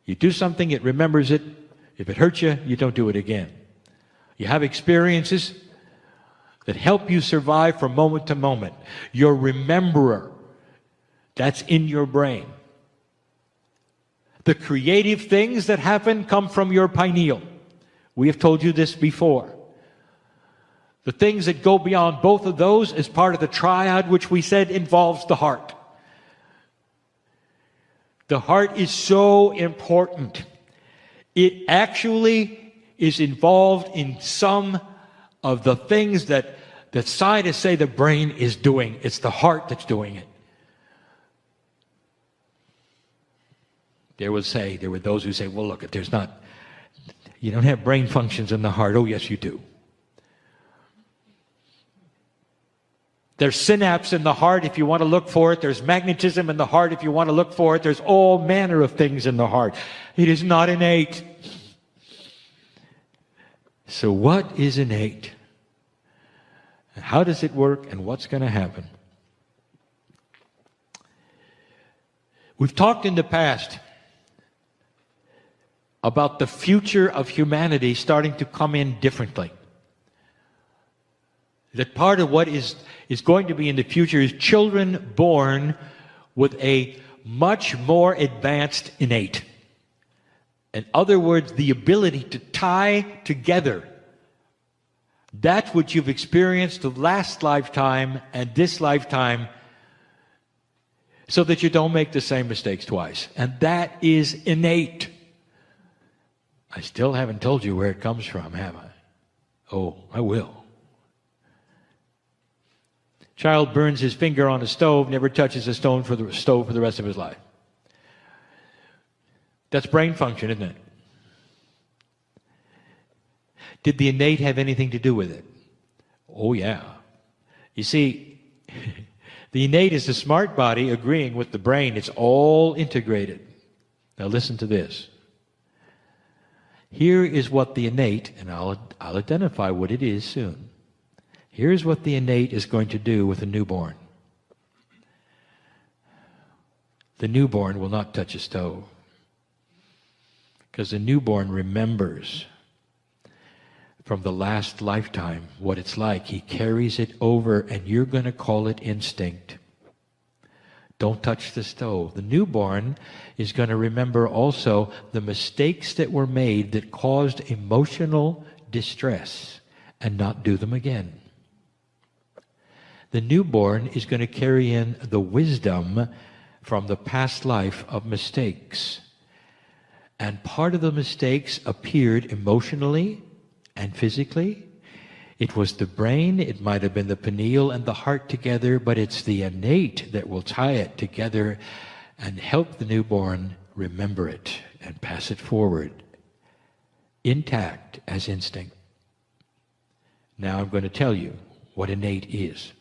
You do something, it remembers it. If it hurts you, you don't do it again. You have experiences that help you survive from moment to moment. Your rememberer, that's in your brain. The creative things that happen come from your pineal. We have told you this before. The things that go beyond both of those is part of the triad, which we said involves the heart. The heart is so important. It actually is involved in some of the things that scientists say the brain is doing. It's the heart that's doing it. There were those who say, well, look, if you don't have brain functions in the heart. Oh, yes, you do. There's synapse in the heart if you want to look for it. There's magnetism in the heart if you want to look for it. There's all manner of things in the heart. It is not innate. So what is innate? How does it work, and what's going to happen? We've talked in the past about the future of humanity starting to come in differently. That part of what is going to be in the future is children born with a much more advanced innate. In other words, the ability to tie together that which you've experienced the last lifetime and this lifetime so that you don't make the same mistakes twice. And that is innate. I still haven't told you where it comes from, have I? Oh, I will. Child burns his finger on a stove, never touches a stove for the rest of his life. That's brain function, isn't it? Did the innate have anything to do with it? Oh, yeah. You see, the innate is the smart body agreeing with the brain. It's all integrated. Now listen to this. Here is what the innate, and I'll identify what it is soon. Here's what the innate is going to do with a newborn. The newborn will not touch a stove, because the newborn remembers from the last lifetime what it's like. He carries it over, and you're going to call it instinct. Don't touch the stove. The newborn is going to remember also the mistakes that were made that caused emotional distress and not do them again. The newborn is going to carry in the wisdom from the past life of mistakes. And part of the mistakes appeared emotionally and physically. It was the brain, it might have been the pineal and the heart together, but it's the innate that will tie it together and help the newborn remember it and pass it forward, intact as instinct. Now I'm going to tell you what innate is.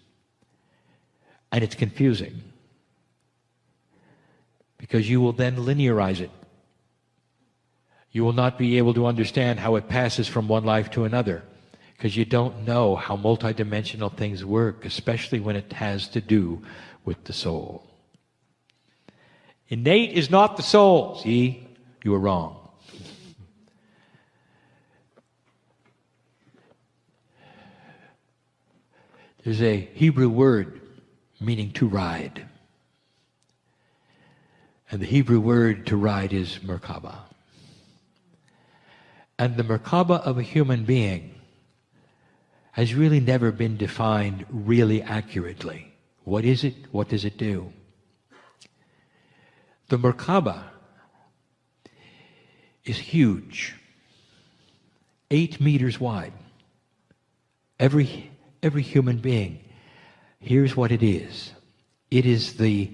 And it's confusing, because you will then linearize it. You will not be able to understand how it passes from one life to another, because you don't know how multidimensional things work, especially when it has to do with the soul. Innate is not the soul. See, you were wrong. There's a Hebrew word meaning to ride. And the Hebrew word to ride is Merkaba. And the Merkaba of a human being has really never been defined really accurately. What is it? What does it do? The Merkaba is huge, 8 meters wide. Every human being, here's what it is. It is the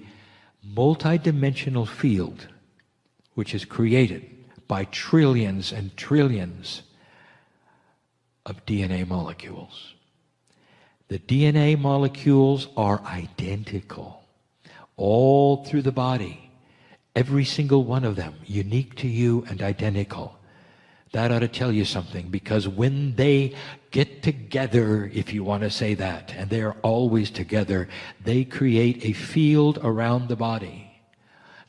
multidimensional field which is created by trillions and trillions of DNA molecules. The DNA molecules are identical all through the body. Every single one of them, unique to you and identical. That ought to tell you something, because when they get together, if you want to say that, and they're always together, they create a field around the body.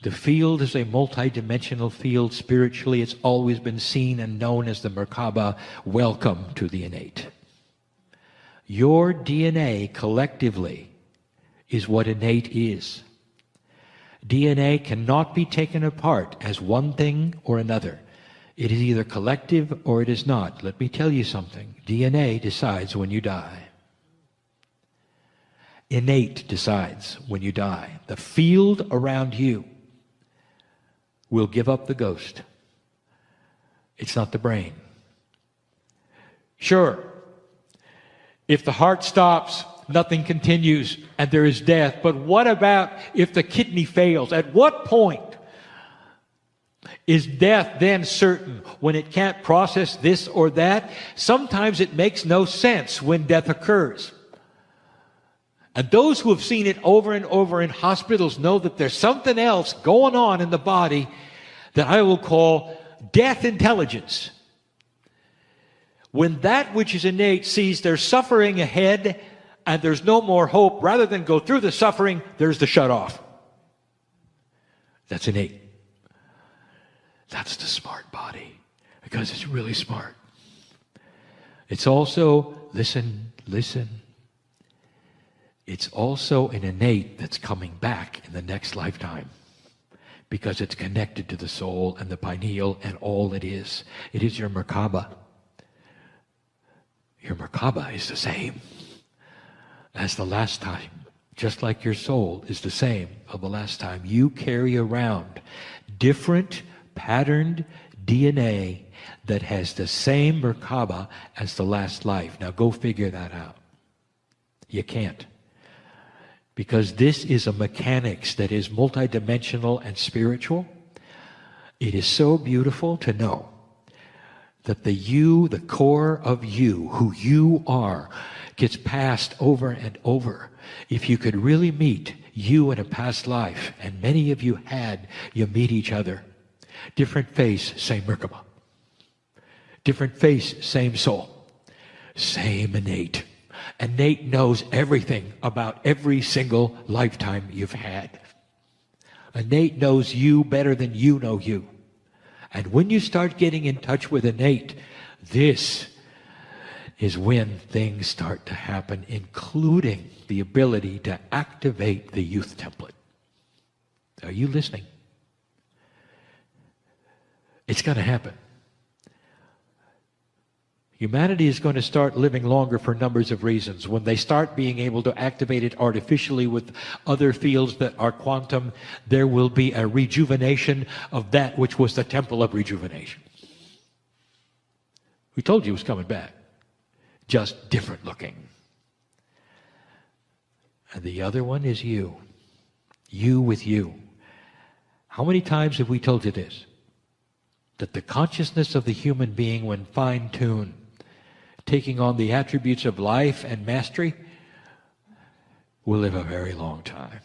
The field is a multidimensional field. Spiritually, it's always been seen and known as the Merkaba. Welcome to the innate. Your DNA collectively is what innate is. DNA cannot be taken apart as one thing or another. It is either collective or it is not. Let me tell you something. DNA decides when you die. Innate decides when you die. The field around you will give up the ghost. It's not the brain. Sure, if the heart stops, nothing continues, and there is death. But what about if the kidney fails? At what point is death then certain, when it can't process this or that? Sometimes it makes no sense when death occurs. And those who have seen it over and over in hospitals know that there's something else going on in the body that I will call death intelligence. When that which is innate sees there's suffering ahead and there's no more hope, rather than go through the suffering, there's the shut off. That's innate. That's the smart body, because it's really smart. It's also, listen, it's also an innate that's coming back in the next lifetime, because it's connected to the soul and the pineal and all it is. It is your Merkaba. Your Merkaba is the same as the last time, just like your soul is the same of the last time. You carry around different patterned DNA that has the same Merkaba as the last life. Now go figure that out. You can't. Because this is a mechanics that is multidimensional and spiritual. It is so beautiful to know that the you, the core of you, who you are, gets passed over and over. If you could really meet you in a past life, and many of you had, you meet each other. Different face, same Merkaba. Different face, same soul. Same innate. Innate knows everything about every single lifetime you've had. Innate knows you better than you know you. And when you start getting in touch with innate, this is when things start to happen, including the ability to activate the youth template. Are you listening? It's going to happen. Humanity is going to start living longer for numbers of reasons. When they start being able to activate it artificially with other fields that are quantum, there will be a rejuvenation of that which was the temple of rejuvenation. We told you it was coming back. Just different looking. And the other one is you. You with you. How many times have we told you this? That the consciousness of the human being, when fine-tuned, taking on the attributes of life and mastery, will live a very long time.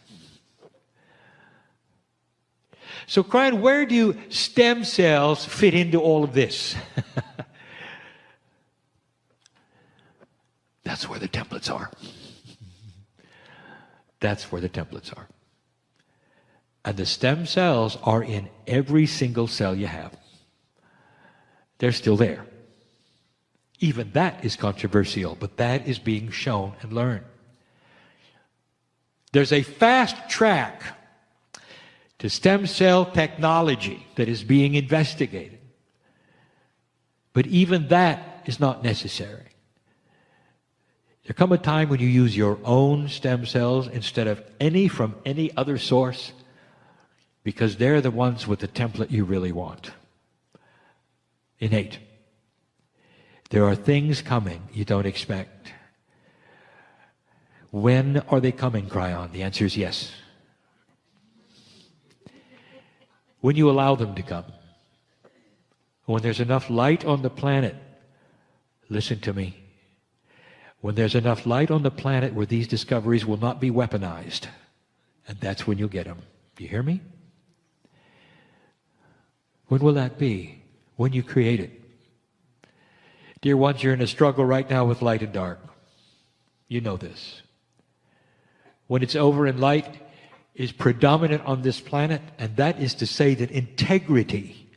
So, Kryon, where do stem cells fit into all of this? That's where the templates are. That's where the templates are. And the stem cells are in every single cell you have. They're still there. Even that is controversial, but that is being shown and learned. There's a fast track to stem cell technology that is being investigated. But even that is not necessary. There come a time when you use your own stem cells instead of any from any other source, because they're the ones with the template you really want. Innate. There are things coming you don't expect. When are they coming, Kryon? The answer is yes. When you allow them to come. When there's enough light on the planet, listen to me. When there's enough light on the planet where these discoveries will not be weaponized, and that's when you'll get them. Do you hear me? When will that be? When you create it. Dear ones, you're in a struggle right now with light and dark. You know this. When it's over and light is predominant on this planet, and that is to say that integrity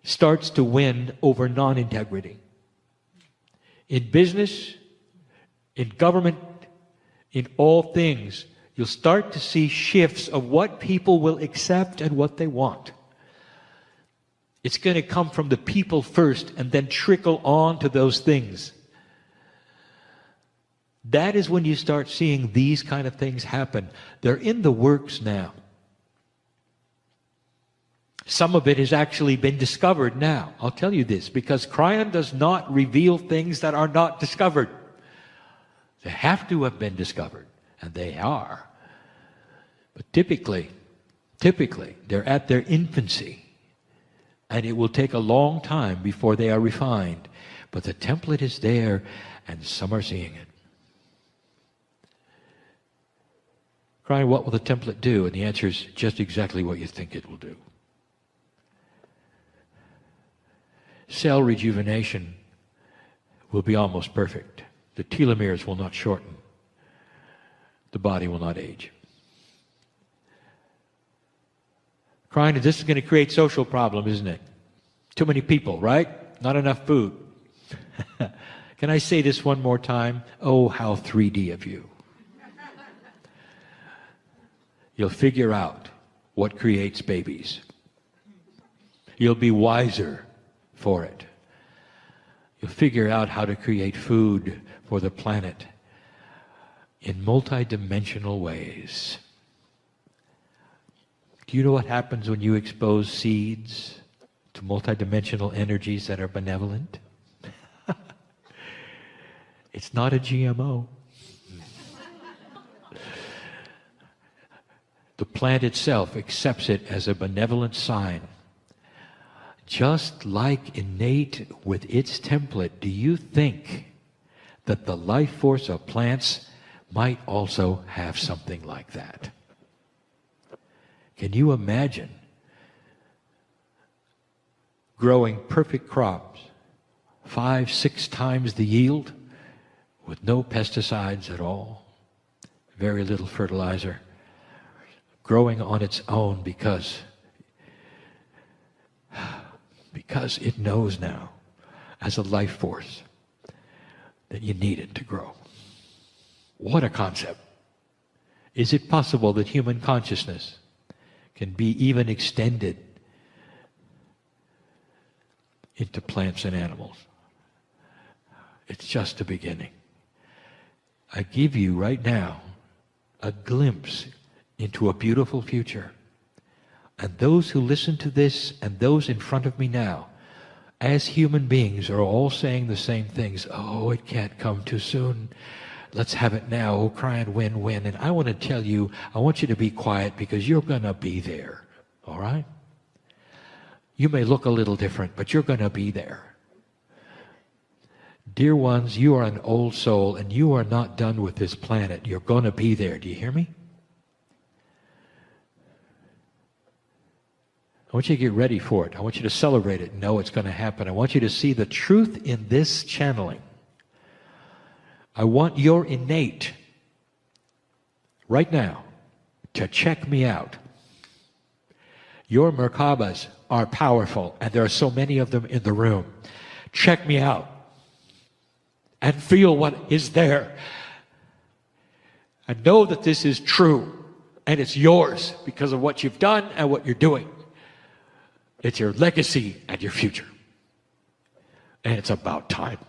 starts to win over non-integrity. In business, in government, in all things, you'll start to see shifts of what people will accept and what they want. It's going to come from the people first and then trickle on to those things. That is when you start seeing these kind of things happen. They're in the works now. Some of it has actually been discovered now. I'll tell you this, because Kryon does not reveal things that are not discovered. They have to have been discovered, and they are. But typically, they're at their infancy, and it will take a long time before they are refined. But the template is there, and some are seeing it. Kryon, what will the template do? And the answer is just exactly what you think it will do. Cell rejuvenation will be almost perfect. The telomeres will not shorten. The body will not age. Kryon, this is going to create social problem, isn't it? Too many people, right? Not enough food. Can I say this one more time? Oh, how 3D of you. You'll figure out what creates babies. You'll be wiser for it. You'll figure out how to create food for the planet in multidimensional ways. Do you know what happens when you expose seeds to multidimensional energies that are benevolent? It's not a GMO. The plant itself accepts it as a benevolent sign. Just like innate with its template, do you think that the life force of plants might also have something like that? Can you imagine growing perfect crops, 5-6 times the yield, with no pesticides at all, very little fertilizer, growing on its own because it knows now, as a life force, that you need it to grow? What a concept. Is it possible that human consciousness can be even extended into plants and animals? It's just the beginning. I give you right now a glimpse into a beautiful future. And those who listen to this and those in front of me now, as human beings, are all saying the same things. Oh, it can't come too soon. Let's have it now. Oh, Kryon, when. And I want to tell you, I want you to be quiet because you're going to be there. All right? You may look a little different, but you're going to be there. Dear ones, you are an old soul and you are not done with this planet. You're going to be there. Do you hear me? I want you to get ready for it. I want you to celebrate it and know it's going to happen. I want you to see the truth in this channeling. I want your innate, right now, to check me out. Your Merkabas are powerful, and there are so many of them in the room. Check me out and feel what is there. And know that this is true, and it's yours because of what you've done and what you're doing. It's your legacy and your future. And it's about time.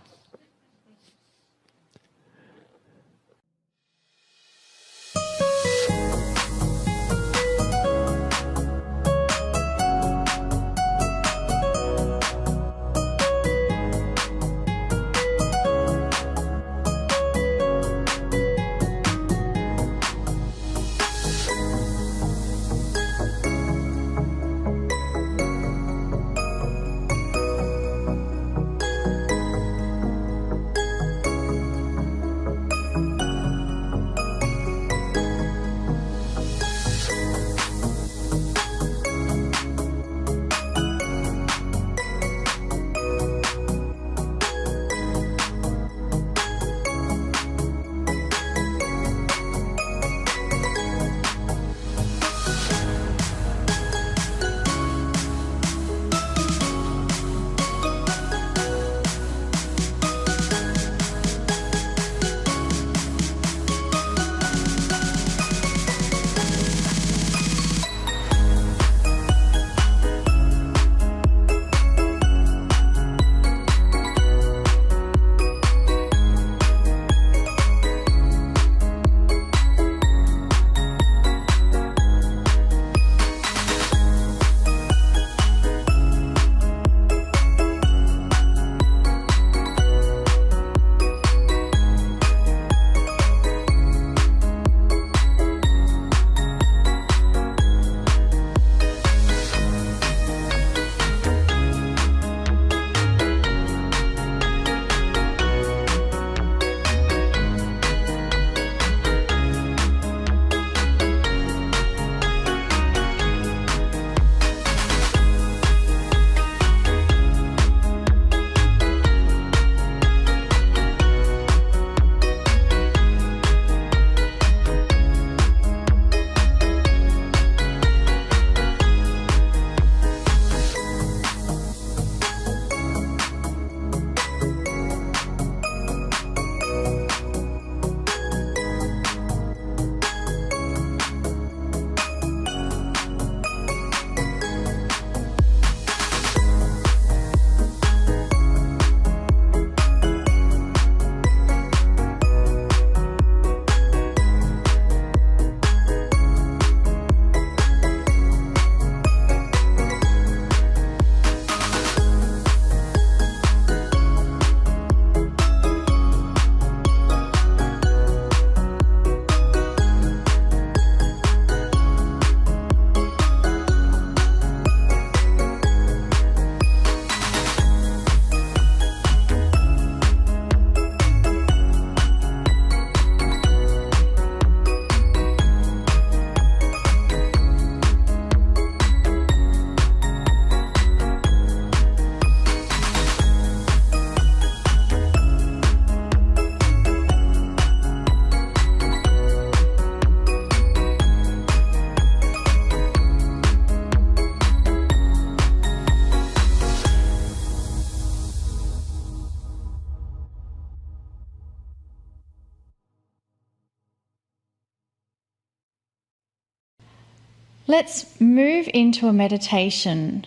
let's move into a meditation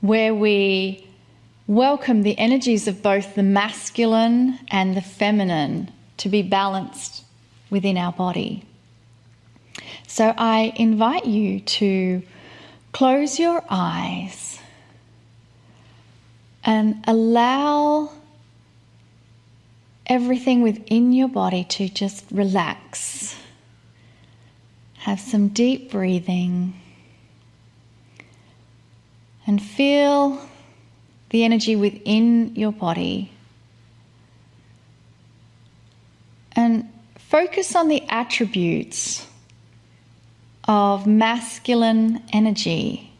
where we welcome the energies of both the masculine and the feminine to be balanced within our body. So I invite you to close your eyes and allow everything within your body to just relax. Have some deep breathing and feel the energy within your body. And focus on the attributes of masculine energy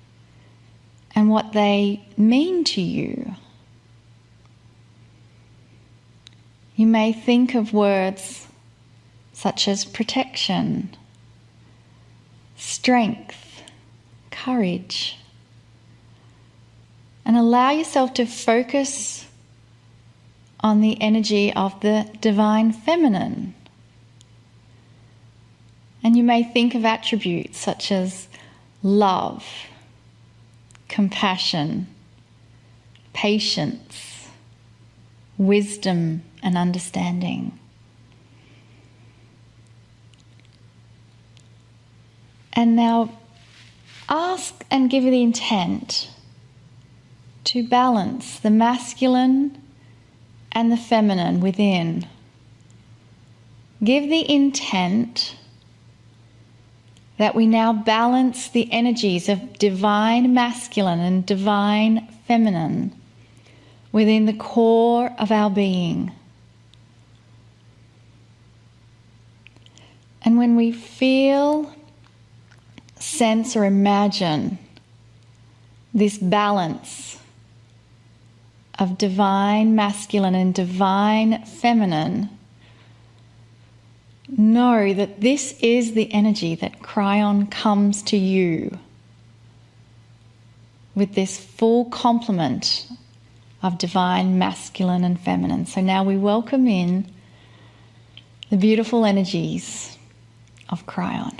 and what they mean to you. You may think of words such as protection, strength, courage, and allow yourself to focus on the energy of the divine feminine. And you may think of attributes such as love, compassion, patience, wisdom, and understanding. And now ask and give the intent to balance the masculine and the feminine within. Give the intent that we now balance the energies of divine masculine and divine feminine within the core of our being. And when we feel, sense, or imagine this balance of divine masculine and divine feminine, know that this is the energy that Kryon comes to you with this full complement of divine masculine and feminine. So now we welcome in the beautiful energies of Kryon.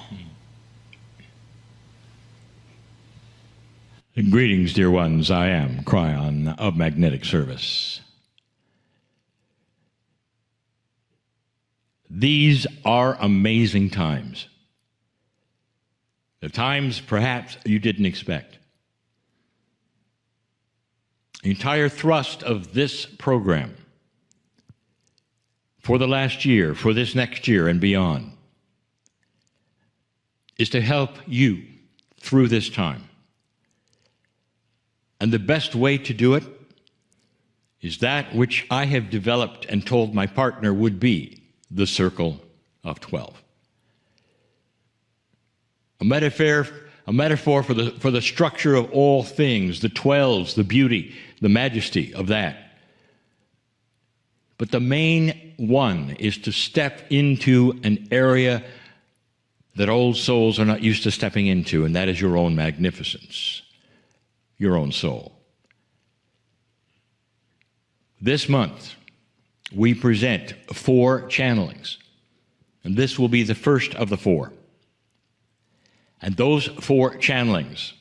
Greetings, dear ones. I am Kryon of Magnetic Service. These are amazing times. The times perhaps you didn't expect. The entire thrust of this program for the last year, for this next year and beyond, is to help you through this time. And the best way to do it is that which I have developed and told my partner would be the Circle of 12. A metaphor for the structure of all things, the 12s, the beauty, the majesty of that. But the main one is to step into an area that old souls are not used to stepping into, and that is your own magnificence. Your own soul. This month, we present 4 channelings, and this will be the first of the 4. And those 4 channelings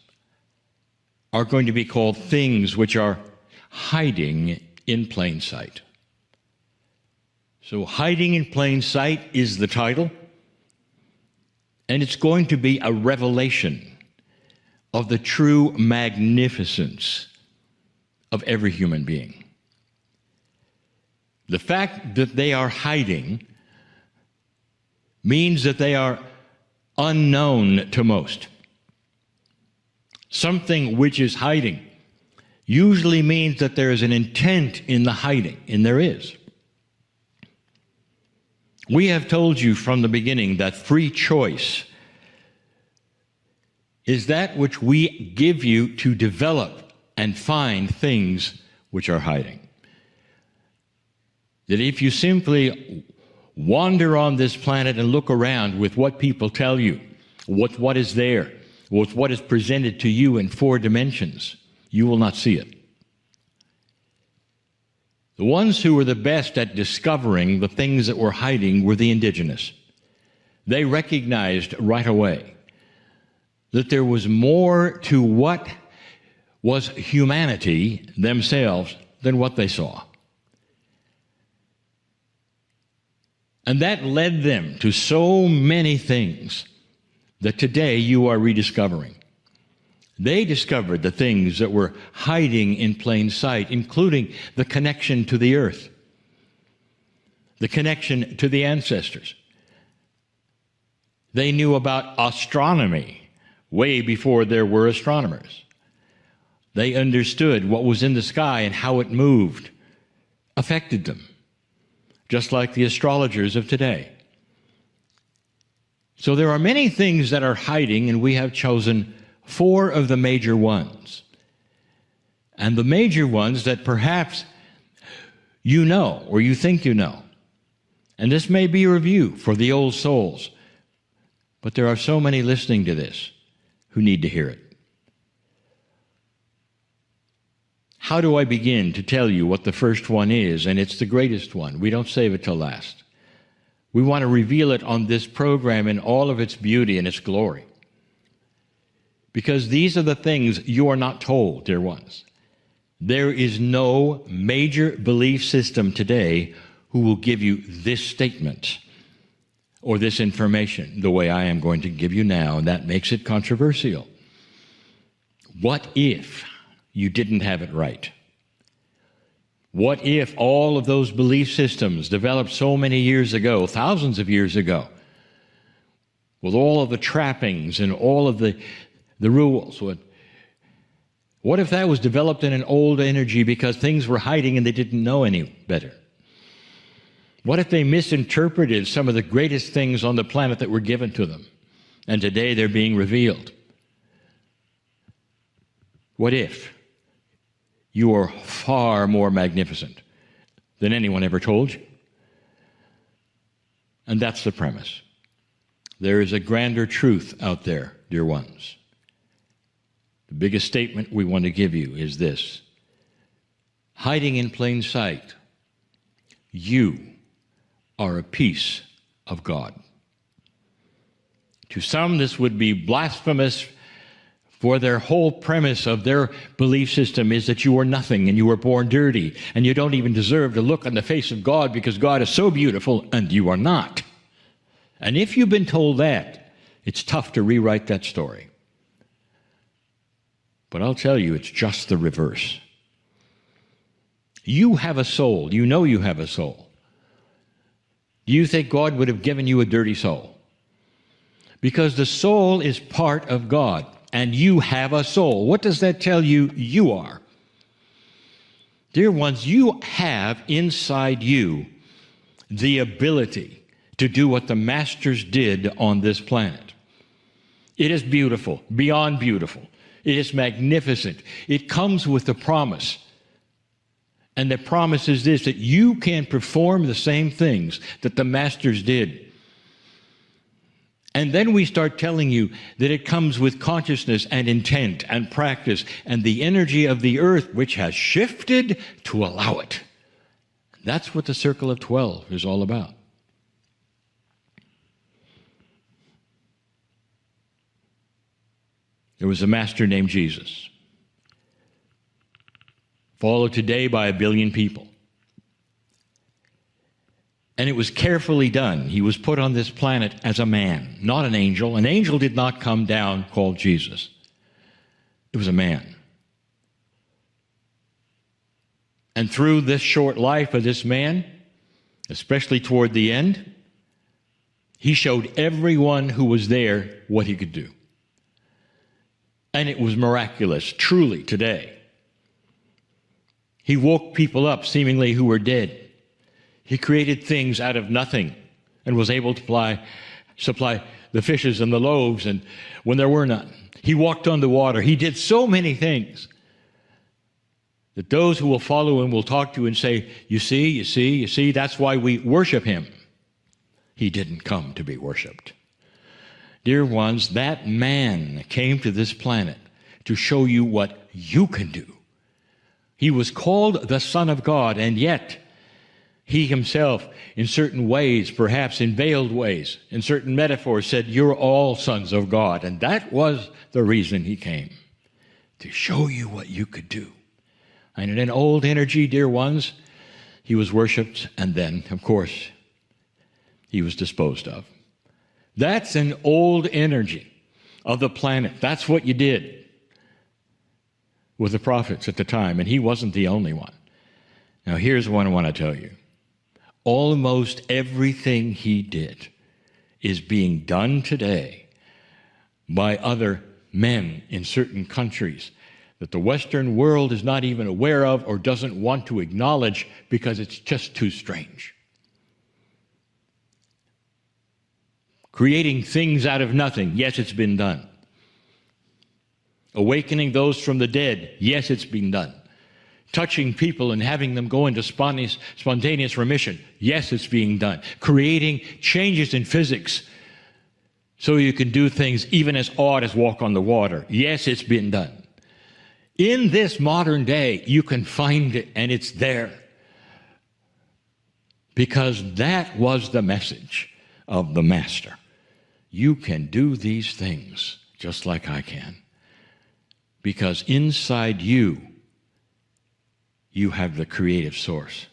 are going to be called things which are hiding in plain sight. So hiding in plain sight is the title, and it's going to be a revelation of the true magnificence of every human being. The fact that they are hiding means that they are unknown to most. Something which is hiding usually means that there is an intent in the hiding, and there is. We have told you from the beginning that free choice is that which we give you to develop and find things which are hiding. That if you simply wander on this planet and look around with what people tell you, with what is there, with what is presented to you in 4 dimensions, you will not see it. The ones who were the best at discovering the things that were hiding were the indigenous. They recognized right away that there was more to what was humanity themselves than what they saw. And that led them to so many things that today you are rediscovering. They discovered the things that were hiding in plain sight, including the connection to the earth, the connection to the ancestors. They knew about astronomy way before there were astronomers. They understood what was in the sky and how it moved, affected them, just like the astrologers of today. So there are many things that are hiding, and we have chosen 4 of the major ones. And the major ones that perhaps you know, or you think you know. And this may be a review for the old souls, but there are so many listening to this who need to hear it. How do I begin to tell you what the first one is? And it's the greatest one. We don't save it till last. We want to reveal it on this program in all of its beauty and its glory. Because these are the things you are not told, dear ones. There is no major belief system today who will give you this statement or this information the way I am going to give you now, and that makes it controversial. What if you didn't have it right? What if all of those belief systems developed so many years ago, thousands of years ago, with all of the trappings and all of the rules? What if that was developed in an old energy because things were hiding and they didn't know any better? What if they misinterpreted some of the greatest things on the planet that were given to them, and today they're being revealed? What if you are far more magnificent than anyone ever told you? And that's the premise. There is a grander truth out there, dear ones. The biggest statement we want to give you is this: hiding in plain sight, you are a piece of God. To some, this would be blasphemous, for their whole premise of their belief system is that you are nothing and you were born dirty and you don't even deserve to look on the face of God because God is so beautiful and you are not. And if you've been told that, it's tough to rewrite that story. But I'll tell you, it's just the reverse. You have a soul. You know you have a soul. Do you think God would have given you a dirty soul? Because the soul is part of God, and you have a soul. What does that tell you you are? Dear ones, you have inside you the ability to do what the masters did on this planet. It is beautiful, beyond beautiful. It is magnificent. It comes with the promise. And the promise is this, that you can perform the same things that the masters did. And then we start telling you that it comes with consciousness and intent and practice and the energy of the earth, which has shifted to allow it. That's what the Circle of 12 is all about. There was a master named Jesus, followed today by 1 billion people. And it was carefully done. He was put on this planet as a man, not an angel. An angel did not come down called Jesus. It was a man. And through this short life of this man, especially toward the end, he showed everyone who was there what he could do. And it was miraculous, truly, today. He woke people up, seemingly, who were dead. He created things out of nothing and was able to supply the fishes and the loaves and when there were none. He walked on the water. He did so many things that those who will follow him will talk to and say, you see, that's why we worship him. He didn't come to be worshipped. Dear ones, that man came to this planet to show you what you can do. He was called the Son of God, and yet He himself, in certain ways, perhaps in veiled ways, in certain metaphors, said, "You're all sons of God." And that was the reason he came, to show you what you could do. And in an old energy, dear ones, he was worshipped, and then, of course, he was disposed of. That's an old energy of the planet. That's what you did with the prophets at the time, and he wasn't the only one. Now, here's what I want to tell you. Almost everything he did is being done today by other men in certain countries that the Western world is not even aware of or doesn't want to acknowledge because it's just too strange. Creating things out of nothing, yes, it's been done. Awakening those from the dead, yes, it's been done. Touching people and having them go into spontaneous remission, yes, it's being done. Creating changes in physics so you can do things even as odd as walk on the water, yes, it's been done. In this modern day, you can find it, and it's there. Because that was the message of the Master. You can do these things just like I can. Because inside you, you have the creative source.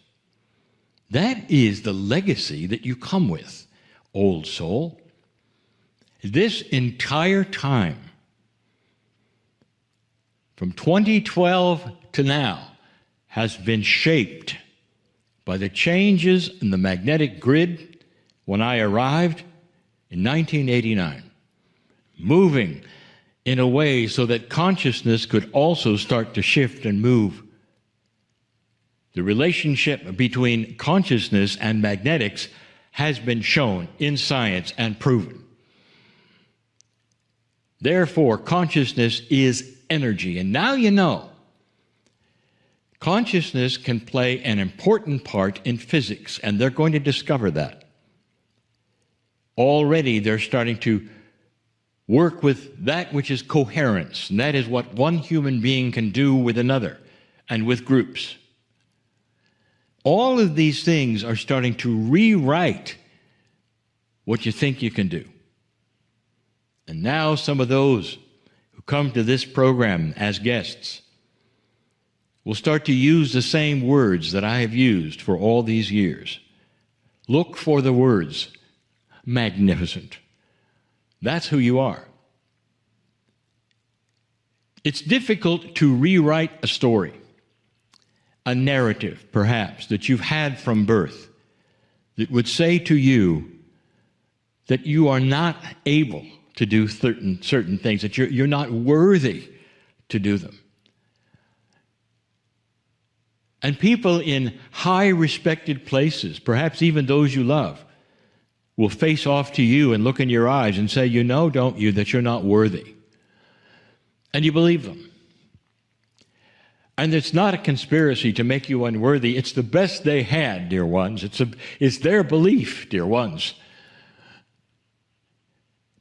That is the legacy that you come with, old soul. This entire time, from 2012 to now, has been shaped by the changes in the magnetic grid when I arrived in 1989, moving in a way so that consciousness could also start to shift and move. The relationship between consciousness and magnetics has been shown in science and proven. Therefore, consciousness is energy. And now you know, consciousness can play an important part in physics, and they're going to discover that. Already they're starting to work with that which is coherence, and that is what one human being can do with another and with groups. All of these things are starting to rewrite what you think you can do. And now some of those who come to this program as guests will start to use the same words that I have used for all these years. Look for the words magnificent. That's who you are. It's difficult to rewrite a story, a narrative, perhaps, that you've had from birth that would say to you that you are not able to do certain things, that you're not worthy to do them. And people in high respected places, perhaps even those you love, will face off to you and look in your eyes and say, "You know, don't you, that you're not worthy?" And you believe them. And it's not a conspiracy to make you unworthy. It's the best they had, dear ones. It's their belief, dear ones.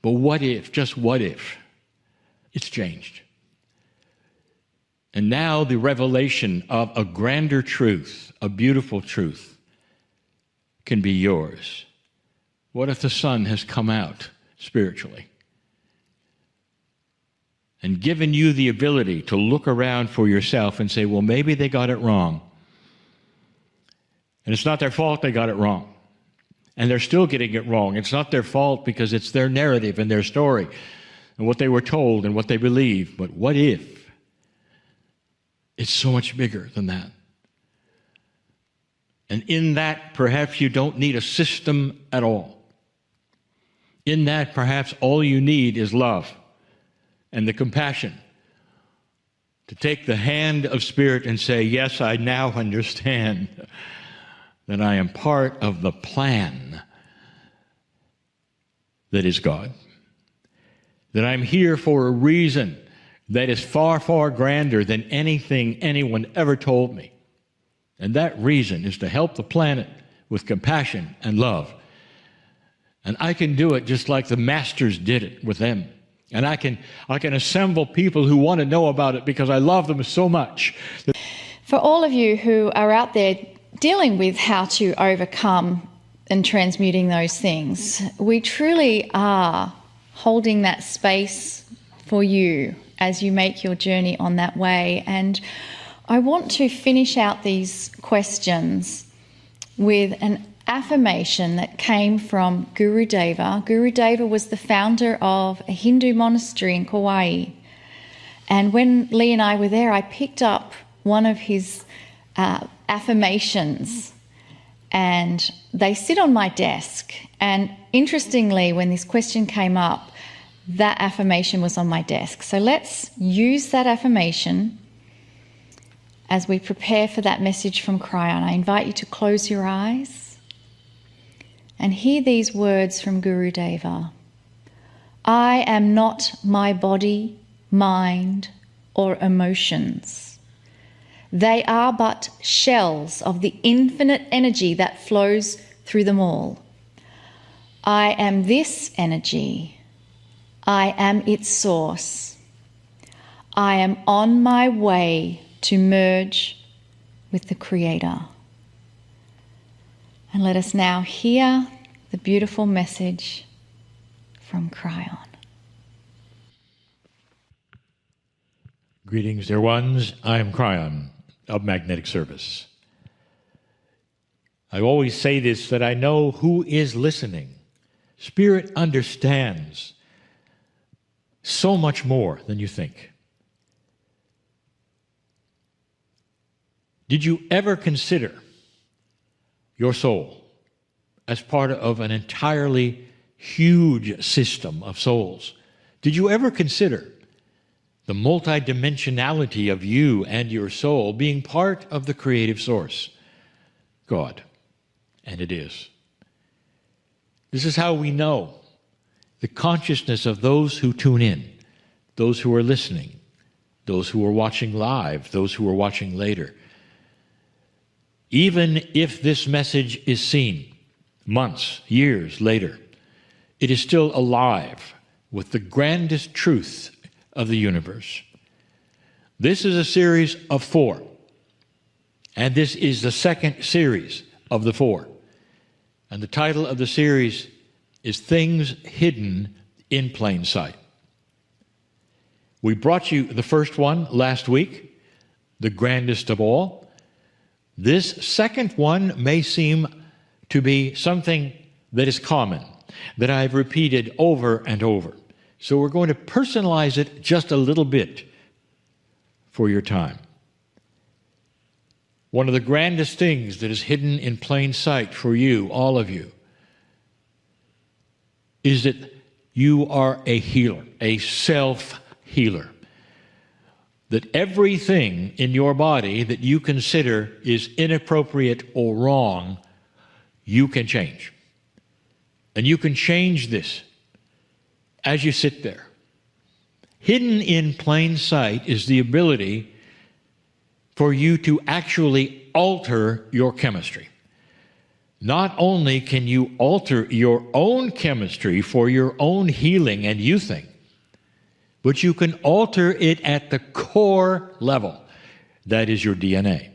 But what if, just what if, it's changed? And now the revelation of a grander truth, a beautiful truth, can be yours. What if the sun has come out spiritually and given you the ability to look around for yourself and say, well, maybe they got it wrong. And it's not their fault they got it wrong. And they're still getting it wrong. It's not their fault because it's their narrative and their story and what they were told and what they believe. But what if it's so much bigger than that? And in that, perhaps you don't need a system at all. In that, perhaps all you need is love and the compassion to take the hand of Spirit and say, yes, I now understand that I am part of the plan that is God, that I'm here for a reason that is far, far grander than anything anyone ever told me. And that reason is to help the planet with compassion and love. And I can do it just like the masters did it with them. And I can assemble people who want to know about it because I love them so much. For all of you who are out there dealing with how to overcome and transmuting those things, we truly are holding that space for you as you make your journey on that way. And I want to finish out these questions with an affirmation that came from Guru Deva. Guru Deva was the founder of a Hindu monastery in Kauai. And when Lee and I were there, I picked up one of his affirmations, and they sit on my desk. And interestingly, when this question came up, that affirmation was on my desk. So let's use that affirmation as we prepare for that message from Kryon. I invite you to close your eyes and hear these words from Guru Deva. I am not my body, mind, or emotions. They are but shells of the infinite energy that flows through them all. I am this energy. I am its source. I am on my way to merge with the Creator. And let us now hear the beautiful message from Kryon. Greetings, dear ones. I am Kryon of Magnetic Service. I always say this, that I know who is listening. Spirit understands so much more than you think. Did you ever consider your soul as part of an entirely huge system of souls? Did you ever consider the multidimensionality of you and your soul being part of the creative source, God? And it is. This is how we know the consciousness of those who tune in, those who are listening, those who are watching live, those who are watching later. Even if this message is seen months, years later, it is still alive with the grandest truth of the universe. This is a series of 4, and this is the second series of the 4. And the title of the series is Things Hidden in Plain Sight. We brought you the first one last week, the grandest of all. This second one may seem to be something that is common, that I've repeated over and over. So we're going to personalize it just a little bit for your time. One of the grandest things that is hidden in plain sight for you, all of you, is that you are a healer, a self-healer. That everything in your body that you consider is inappropriate or wrong, you can change. And you can change this as you sit there. Hidden in plain sight is the ability for you to actually alter your chemistry. Not only can you alter your own chemistry for your own healing and youthing, but you can alter it at the core level. That is your DNA.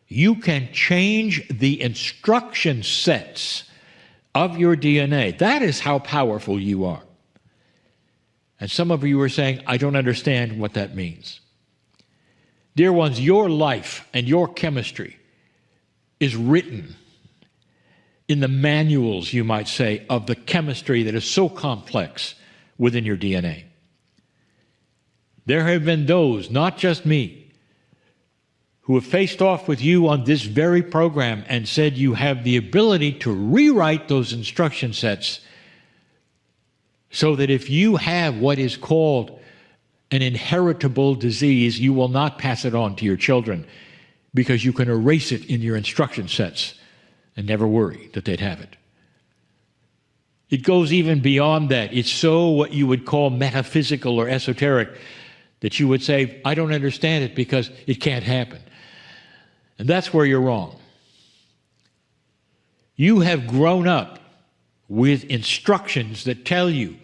You can change the instruction sets of your DNA. That is how powerful you are. And some of you are saying, I don't understand what that means. Dear ones, your life and your chemistry is written in the manuals, you might say, of the chemistry that is so complex within your DNA. There have been those, not just me, who have faced off with you on this very program and said you have the ability to rewrite those instruction sets so that if you have what is called an inheritable disease, you will not pass it on to your children because you can erase it in your instruction sets and never worry that they'd have it. It goes even beyond that. It's so what you would call metaphysical or esoteric that you would say, I don't understand it because it can't happen. And that's where you're wrong. You have grown up with instructions that tell you,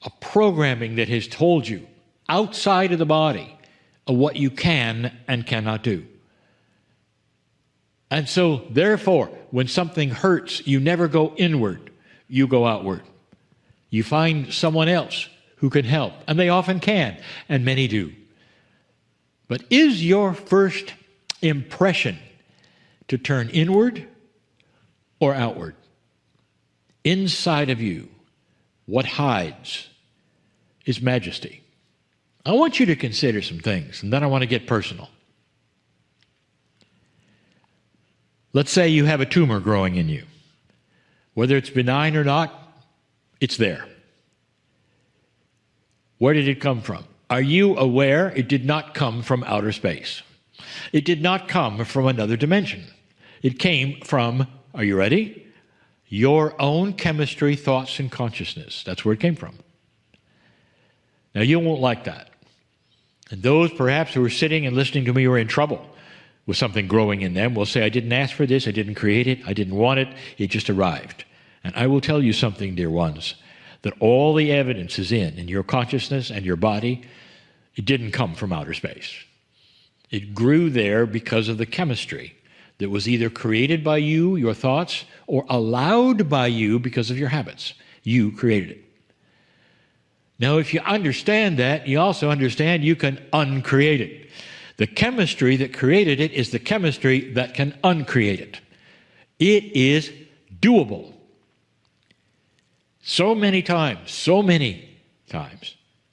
a programming that has told you outside of the body of what you can and cannot do. And so, therefore, when something hurts, you never go inward, you go outward. You find someone else who can help, and they often can, and many do. But is your first impression to turn inward or outward? Inside of you, what hides is majesty. I want you to consider some things, and then I want to get personal. Let's say you have a tumor growing in you. Whether it's benign or not, it's there. Where did it come from? Are you aware it did not come from outer space? It did not come from another dimension. It came from, are you ready? Your own chemistry, thoughts, and consciousness. That's where it came from. Now, you won't like that. And those perhaps who are sitting and listening to me who are in trouble with something growing in them will say, I didn't ask for this, I didn't create it, I didn't want it, it just arrived. And I will tell you something, dear ones, that all the evidence is in your consciousness and your body. It didn't come from outer space. It grew there because of the chemistry that was either created by you, your thoughts, or allowed by you because of your habits. You created it. Now, if you understand that, you also understand you can uncreate it. The chemistry that created it is the chemistry that can uncreate it. It is doable. So many times,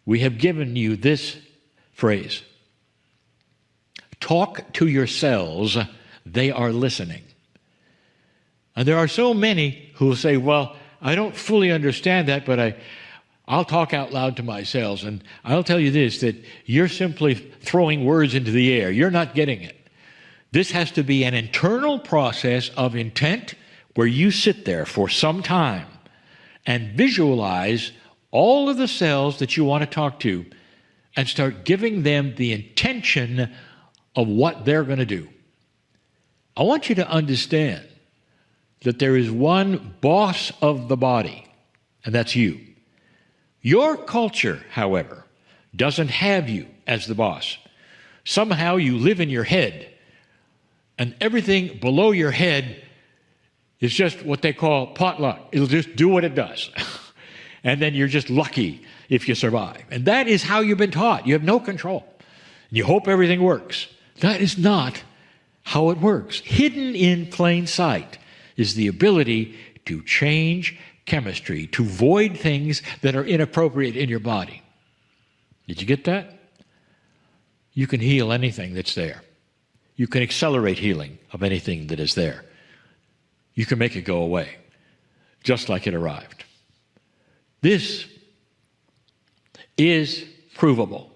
we have given you this phrase. Talk to your cells, they are listening. And there are so many who will say, well, I don't fully understand that, but I'll talk out loud to my cells, and I'll tell you this, that you're simply throwing words into the air. You're not getting it. This has to be an internal process of intent where you sit there for some time and visualize all of the cells that you want to talk to and start giving them the intention of what they're going to do. I want you to understand that there is one boss of the body, and that's you. Your culture, however, doesn't have you as the boss. Somehow you live in your head, and everything below your head is just what they call potluck. It'll just do what it does. And then you're just lucky if you survive. And that is how you've been taught. You have no control. And you hope everything works. That is not how it works. Hidden in plain sight is the ability to change chemistry, to void things that are inappropriate in your body. Did you get that? You can heal anything that's there. You can accelerate healing of anything that is there. You can make it go away, just like it arrived. This is provable.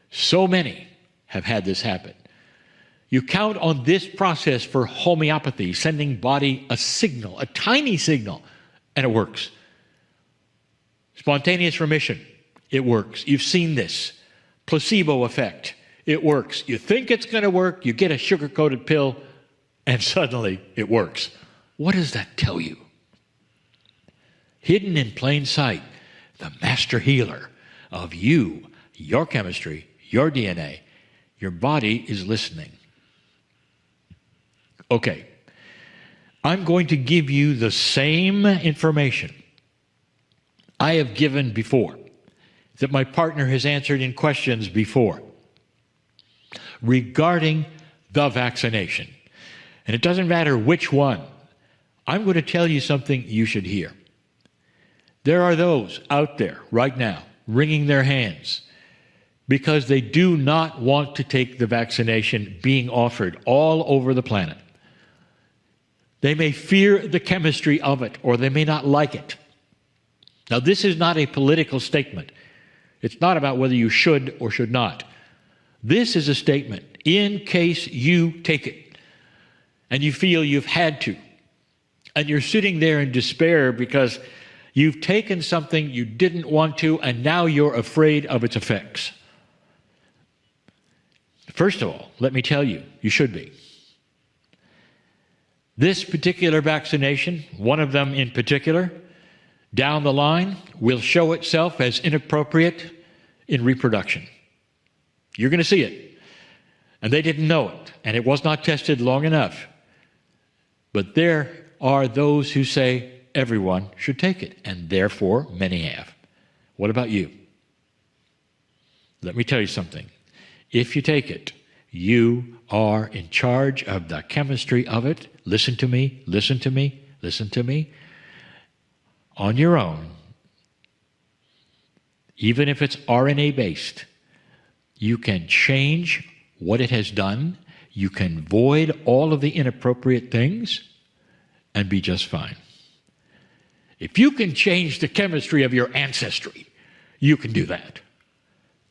So many have had this happen. You count on this process for homeopathy, sending body a signal, a tiny signal, and it works. Spontaneous remission, it works. You've seen this. Placebo effect, it works. You think it's going to work, you get a sugar-coated pill, and suddenly it works. What does that tell you? Hidden in plain sight, the master healer of you, your chemistry, your DNA, your body is listening. Okay, I'm going to give you the same information I have given before, that my partner has answered in questions before, regarding the vaccination. And it doesn't matter which one. I'm going to tell you something you should hear. There are those out there right now wringing their hands because they do not want to take the vaccination being offered all over the planet. They may fear the chemistry of it, or they may not like it. Now, this is not a political statement. It's not about whether you should or should not. This is a statement in case you take it and you feel you've had to, and you're sitting there in despair because you've taken something you didn't want to, and now you're afraid of its effects. First of all, let me tell you, you should be. This particular vaccination, one of them in particular, down the line will show itself as inappropriate in reproduction. You're going to see it. And they didn't know it, and it was not tested long enough But there are those who say everyone should take it, and therefore many have. What about you? Let me tell you something. If you take it, you are in charge of the chemistry of it. Listen to me, listen to me, listen to me. On your own, even if it's RNA-based, you can change what it has done. You can void all of the inappropriate things and be just fine. If you can change the chemistry of your ancestry, you can do that.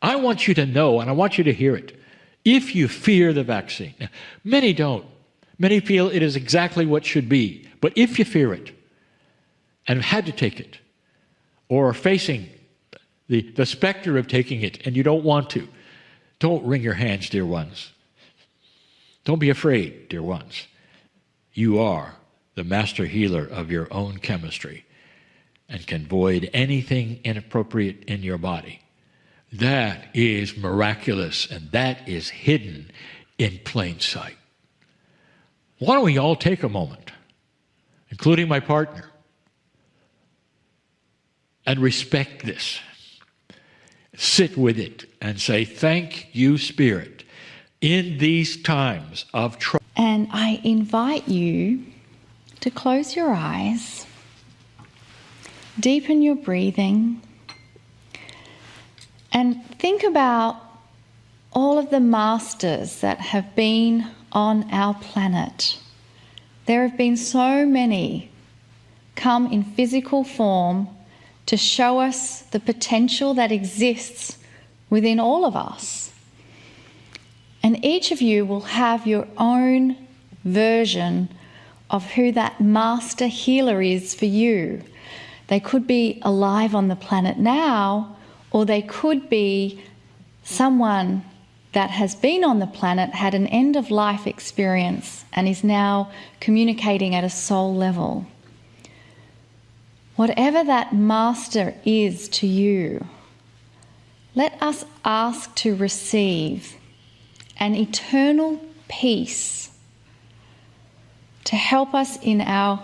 I want you to know, and I want you to hear it. If you fear the vaccine, now, many don't. Many feel it is exactly what should be. But if you fear it and had to take it, or are facing the specter of taking it and you don't want to, don't wring your hands, dear ones. Don't be afraid, dear ones. You are the master healer of your own chemistry and can void anything inappropriate in your body. That is miraculous, and that is hidden in plain sight. Why don't we all take a moment, including my partner, and respect this. Sit with it and say, thank you, Spirit, in these times of trouble. And I invite you to close your eyes, deepen your breathing, and think about all of the masters that have been on our planet. There have been so many come in physical form to show us the potential that exists within all of us. And each of you will have your own version of who that master healer is for you. They could be alive on the planet now, or they could be someone that has been on the planet, had an end-of-life experience, and is now communicating at a soul level. Whatever that master is to you, let us ask to receive an eternal peace to help us in our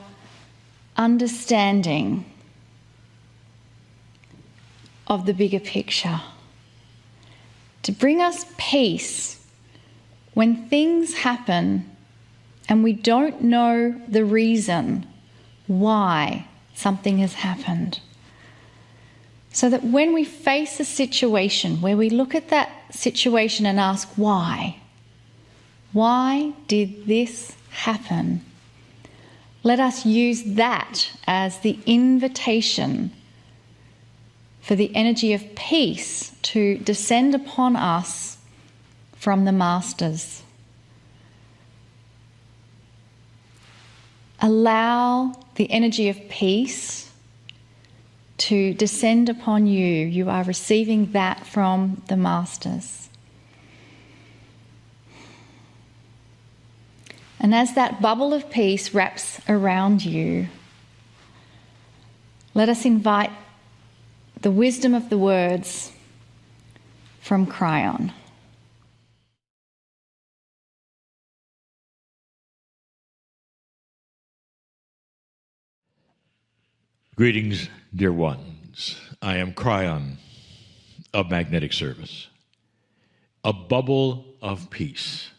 understanding of the bigger picture, to bring us peace when things happen and we don't know the reason why something has happened. So that when we face a situation where we look at that situation and ask, why did this happen? Let us use that as the invitation for the energy of peace to descend upon us from the masters. Allow the energy of peace to descend upon you. You are receiving that from the masters. And as that bubble of peace wraps around you, let us invite the wisdom of the words from Kryon. Greetings, dear ones. I am Kryon of Magnetic Service. A bubble of peace.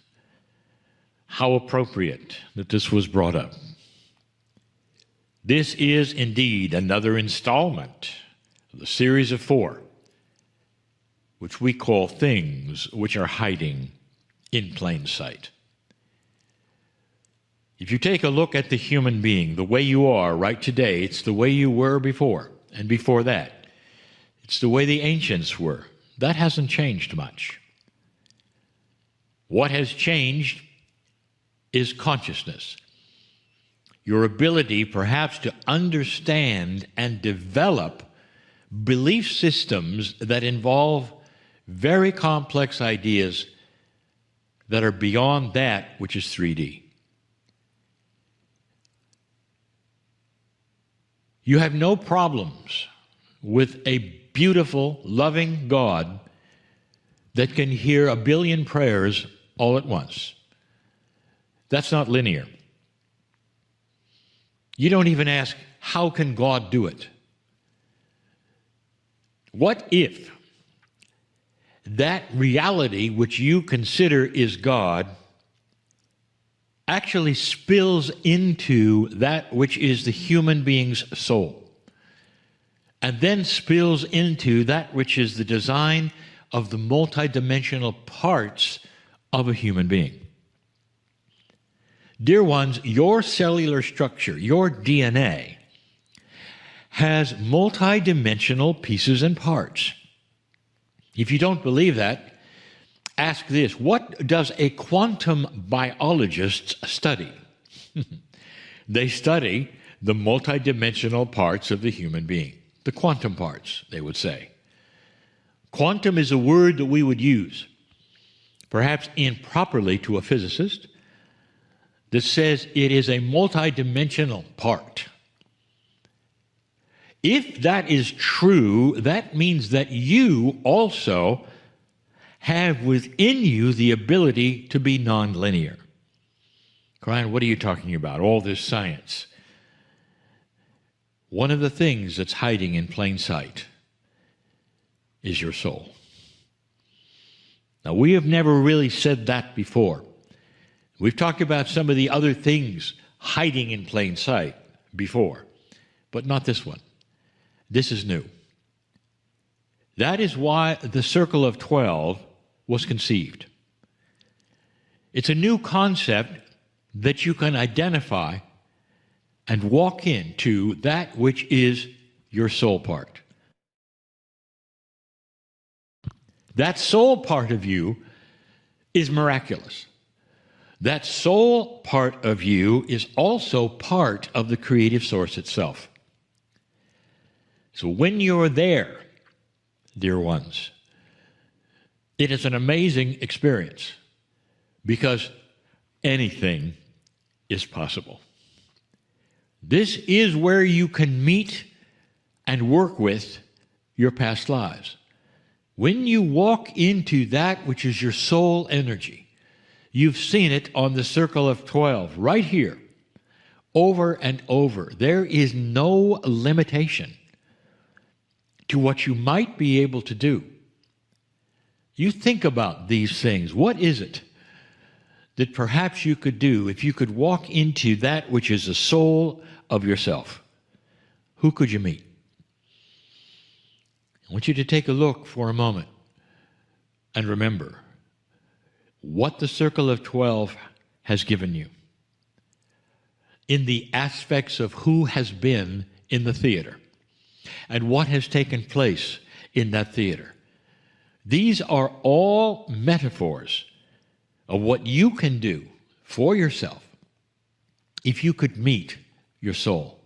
How appropriate that this was brought up. This is indeed another installment of the series of 4, which we call Things Which Are Hiding in Plain Sight. If you take a look at the human being, the way you are right today, it's the way you were before, and before that. It's the way the ancients were. That hasn't changed much. What has changed is consciousness. Your ability perhaps to understand and develop belief systems that involve very complex ideas that are beyond that which is 3D. You have no problems with a beautiful, loving God that can hear a billion prayers all at once. That's not linear. You don't even ask, how can God do it? What if that reality which you consider is God actually spills into that which is the human being's soul, and then spills into that which is the design of the multidimensional parts of a human being? Dear ones, your cellular structure, your DNA, has multidimensional pieces and parts. If you don't believe that, ask this: what does a quantum biologist study? They study the multidimensional parts of the human being, the quantum parts, they would say. Quantum is a word that we would use, perhaps improperly to a physicist, that says it is a multidimensional part. If that is true, that means that you also have within you the ability to be nonlinear. Kryon, what are you talking about? All this science. One of the things that's hiding in plain sight is your soul. Now, we have never really said that before. We've talked about some of the other things hiding in plain sight before, but not this one. This is new. That is why the Circle of 12 was conceived. It's a new concept that you can identify and walk into that which is your soul part. That soul part of you is miraculous. That soul part of you is also part of the creative source itself. So when you're there, dear ones, it is an amazing experience, because anything is possible. This is where you can meet and work with your past lives. When you walk into that which is your soul energy, you've seen it on the Circle of 12, right here, over and over. There is no limitation to what you might be able to do. You think about these things. What is it that perhaps you could do if you could walk into that which is the soul of yourself? Who could you meet? I want you to take a look for a moment and remember what the Circle of 12 has given you in the aspects of who has been in the theater and what has taken place in that theater. These are all metaphors of what you can do for yourself if you could meet your soul.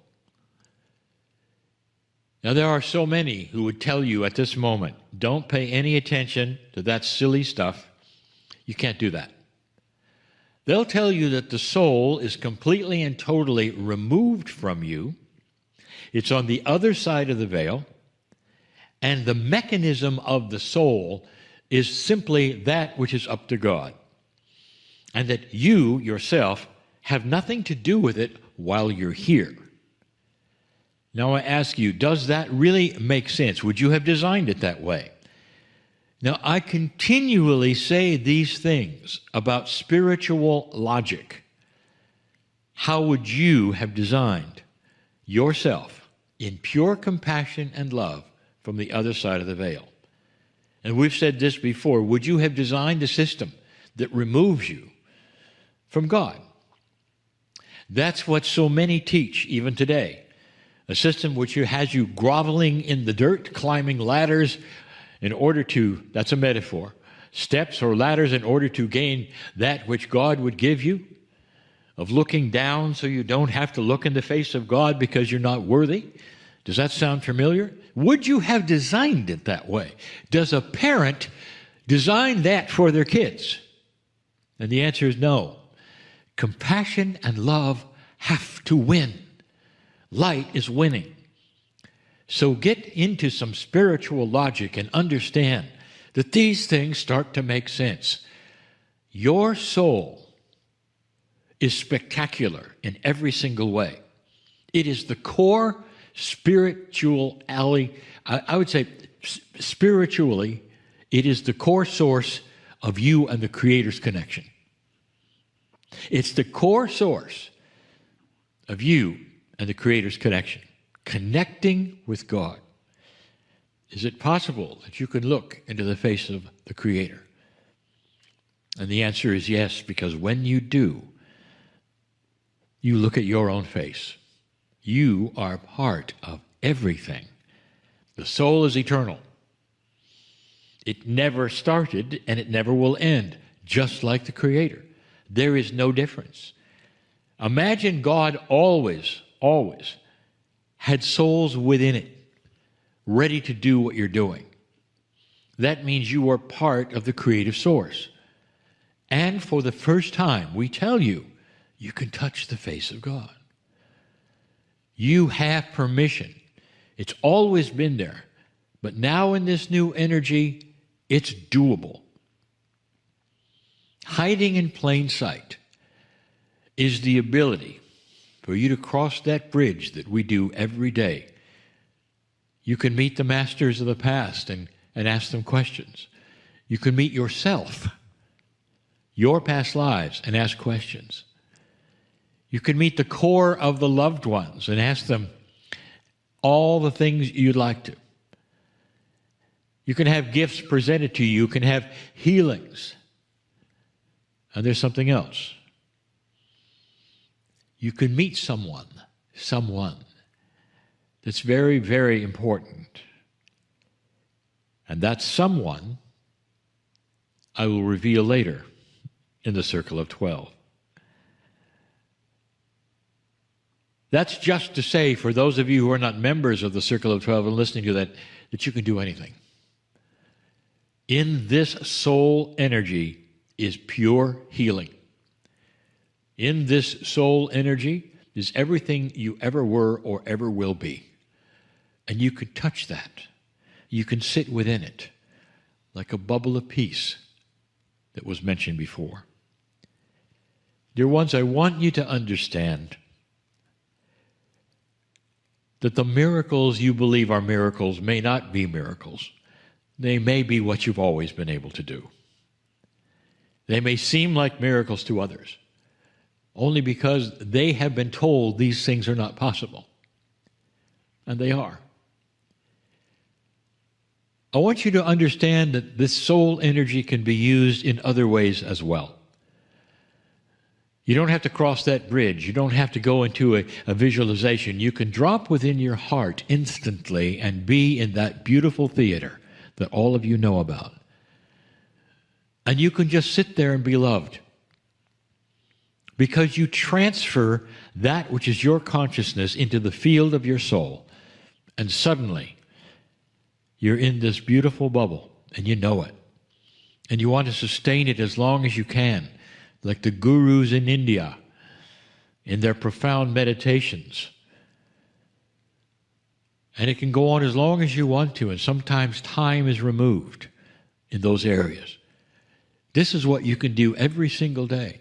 Now, there are so many who would tell you at this moment, don't pay any attention to that silly stuff. You can't do that. They'll tell you that the soul is completely and totally removed from you. It's on the other side of the veil, and the mechanism of the soul is simply that which is up to God, and that you yourself have nothing to do with it while you're here. Now I ask you, does that really make sense? Would you have designed it that way? Now, I continually say these things about spiritual logic. How would you have designed yourself in pure compassion and love from the other side of the veil? And we've said this before. Would you have designed a system that removes you from God? That's what so many teach even today. A system which has you groveling in the dirt, climbing ladders in order to, that's a metaphor, steps or ladders in order to gain that which God would give you, of looking down so you don't have to look in the face of God because you're not worthy. Does that sound familiar? Would you have designed it that way? Does a parent design that for their kids? And the answer is no. Compassion and love have to win. Light is winning. So get into some spiritual logic and understand that these things start to make sense. Your soul is spectacular in every single way. It is the core spirituality. I would say spiritually, it is the core source of you and the Creator's connection. It's the core source of you and the Creator's connection. Connecting with God. Is it possible that you can look into the face of the Creator? And the answer is yes, because when you do, you look at your own face. You are part of everything. The soul is eternal. It never started and it never will end, just like the Creator. There is no difference. Imagine God always had souls within it, ready to do what you're doing. That means you are part of the creative source. And for the first time, we tell you, you can touch the face of God. You have permission. It's always been there. But now in this new energy, it's doable. Hiding in plain sight is the ability for you to cross that bridge that we do every day. You can meet the masters of the past and ask them questions. You can meet yourself, your past lives, and ask questions. You can meet the core of the loved ones and ask them all the things you'd like to. You can have gifts presented to you. You can have healings. And there's something else. You can meet someone that's very, very important. And that someone I will reveal later in the Circle of 12. That's just to say, for those of you who are not members of the Circle of 12 and listening to that you can do anything. In this soul energy is pure healing. In this soul energy is everything you ever were or ever will be. And you can touch that. You can sit within it like a bubble of peace that was mentioned before. Dear ones, I want you to understand that the miracles you believe are miracles may not be miracles. They may be what you've always been able to do. They may seem like miracles to others, only because they have been told these things are not possible. And they are. I want you to understand that this soul energy can be used in other ways as well. You don't have to cross that bridge. You don't have to go into a visualization. You can drop within your heart instantly and be in that beautiful theater that all of you know about. And you can just sit there and be loved. Because you transfer that which is your consciousness into the field of your soul. And suddenly, you're in this beautiful bubble, and you know it. And you want to sustain it as long as you can, like the gurus in India, in their profound meditations. And it can go on as long as you want to, and sometimes time is removed in those areas. This is what you can do every single day.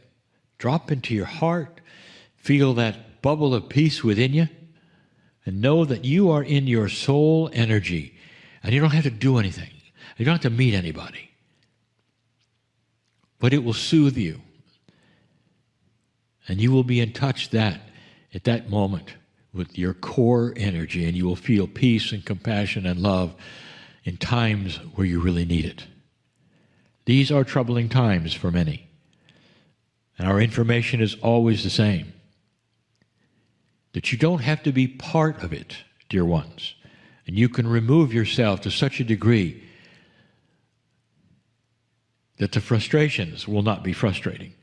Drop into your heart, feel that bubble of peace within you, and know that you are in your soul energy. And you don't have to do anything. You don't have to meet anybody. But it will soothe you. And you will be in touch at that moment with your core energy, and you will feel peace and compassion and love in times where you really need it. These are troubling times for many. And our information is always the same. That you don't have to be part of it, dear ones. And you can remove yourself to such a degree that the frustrations will not be frustrating.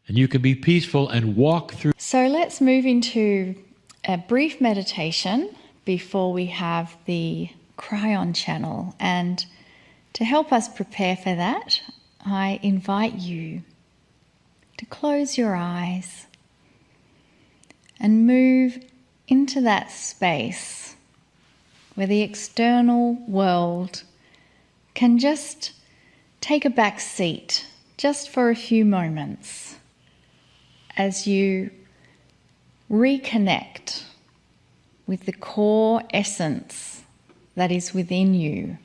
And you can be peaceful and walk through. So let's move into a brief meditation before we have the Kryon channel. And to help us prepare for that, I invite you to close your eyes and move into that space where the external world can just take a back seat just for a few moments as you reconnect with the core essence that is within you.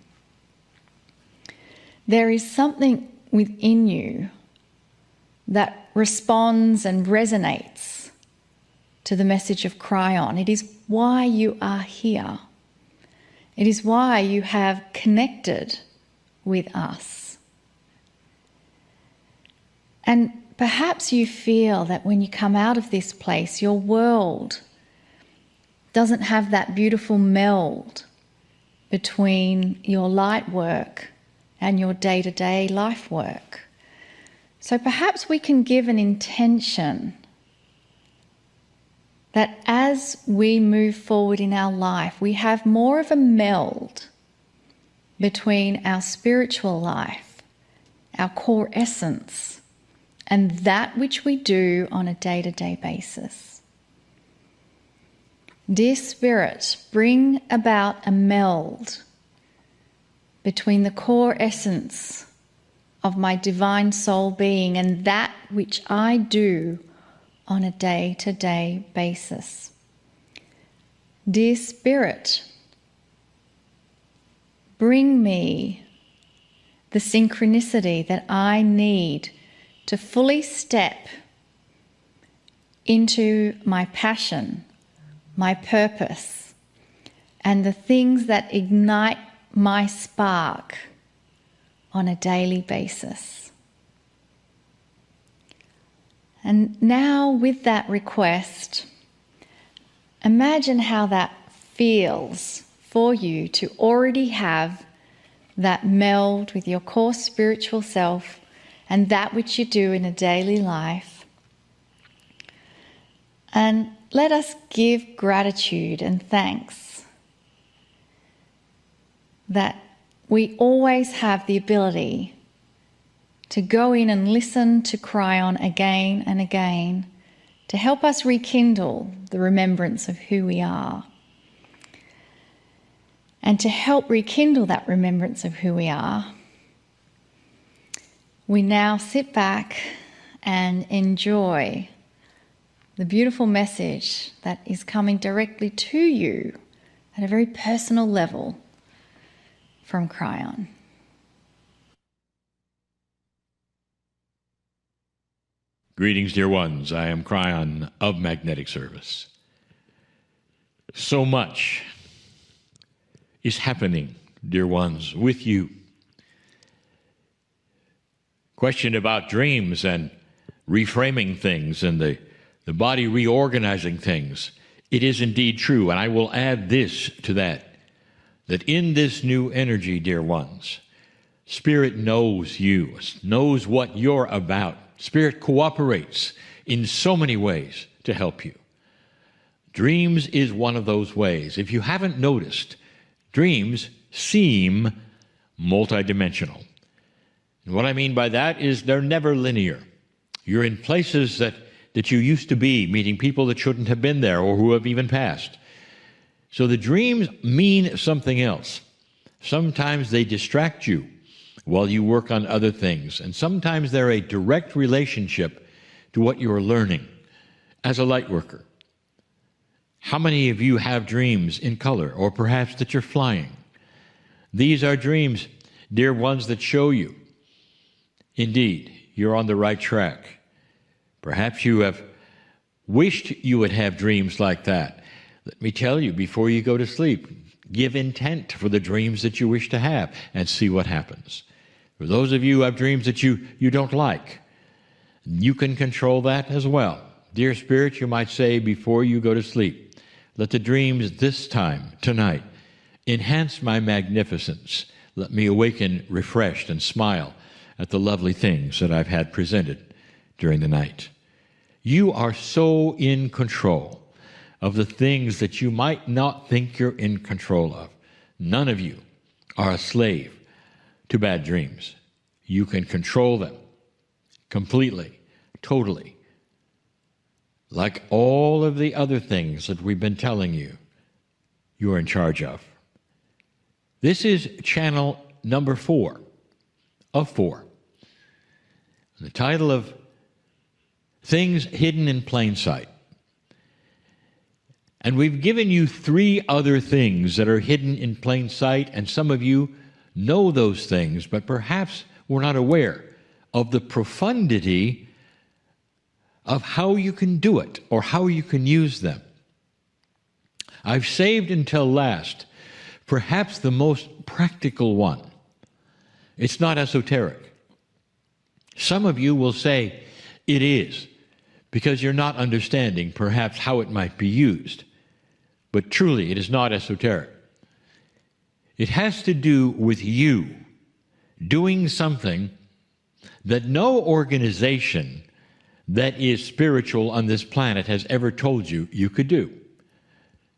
There is something within you that responds and resonates to the message of Kryon. It is why you are here. It is why you have connected with us. And perhaps you feel that when you come out of this place, your world doesn't have that beautiful meld between your light work and your day-to-day life work. So perhaps we can give an intention that as we move forward in our life, we have more of a meld between our spiritual life, our core essence, and that which we do on a day-to-day basis. Dear Spirit, bring about a meld between the core essence of my divine soul being and that which I do on a day-to-day basis. Dear Spirit, bring me the synchronicity that I need to fully step into my passion, my purpose, and the things that ignite my spark on a daily basis. And now with that request, imagine how that feels for you to already have that meld with your core spiritual self and that which you do in a daily life. And let us give gratitude and thanks that we always have the ability to go in and listen to Kryon again and again to help us rekindle the remembrance of who we are. And to help rekindle that remembrance of who we are, we now sit back and enjoy the beautiful message that is coming directly to you at a very personal level from Kryon. Greetings, dear ones. I am Kryon of Magnetic Service. So much is happening, dear ones, with you. Question about dreams and reframing things and the body reorganizing things. It is indeed true, and I will add this to that in this new energy, dear ones, Spirit knows you, knows what you're about. Spirit cooperates in so many ways to help you. Dreams is one of those ways. If you haven't noticed, dreams seem multidimensional. And what I mean by that is they're never linear. You're in places that you used to be, meeting people that shouldn't have been there or who have even passed. So the dreams mean something else. Sometimes they distract you while you work on other things, and sometimes they're a direct relationship to what you're learning as a light worker. How many of you have dreams in color, or perhaps that you're flying? These are dreams, dear ones, that show you, indeed, you're on the right track. Perhaps you have wished you would have dreams like that. Let me tell you, before you go to sleep, give intent for the dreams that you wish to have and see what happens. For those of you who have dreams that you don't like, you can control that as well. Dear Spirit, you might say before you go to sleep, let the dreams this time, tonight, enhance my magnificence. Let me awaken refreshed and smile at the lovely things that I've had presented during the night. You are so in control of the things that you might not think you're in control of. None of you are a slave to bad dreams. You can control them completely, totally. Like all of the other things that we've been telling you, you're in charge of. This is channel number 4 of 4. The title of Things Hidden in Plain Sight. And we've given you 3 other things that are hidden in plain sight, and some of you know those things, but perhaps we're not aware of the profundity of how you can do it or how you can use them. I've saved until last perhaps the most practical one. It's not esoteric. Some of you will say it is, because you're not understanding perhaps how it might be used. But truly, it is not esoteric. It has to do with you doing something that no organization that is spiritual on this planet has ever told you you could do.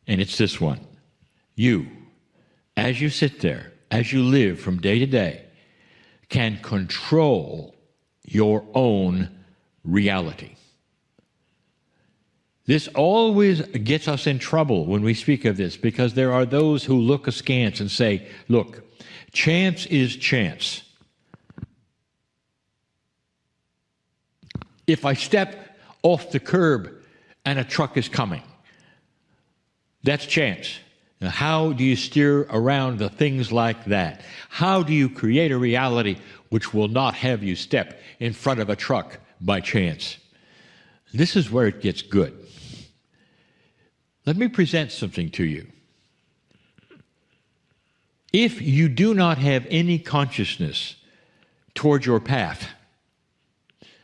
And it's this one. You, as you sit there, as you live from day to day, can control your own reality. This always gets us in trouble when we speak of this, because there are those who look askance and say, look, chance is chance. If I step off the curb and a truck is coming, that's chance. Now, how do you steer around the things like that? How do you create a reality which will not have you step in front of a truck by chance? This is where it gets good. Let me present something to you. If you do not have any consciousness toward your path,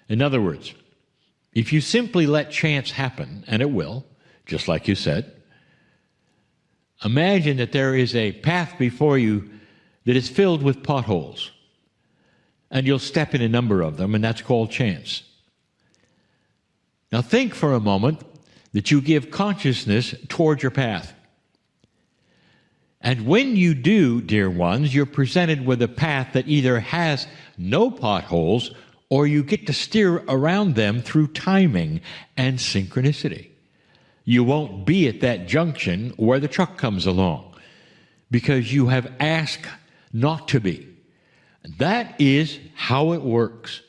in other words, if you simply let chance happen, and it will, just like you said, imagine that there is a path before you that is filled with potholes, and you'll step in a number of them, and that's called chance. Now think for a moment that you give consciousness toward your path. And when you do, dear ones, you're presented with a path that either has no potholes or you get to steer around them through timing and synchronicity. You won't be at that junction where the truck comes along because you have asked not to be. That is how it works.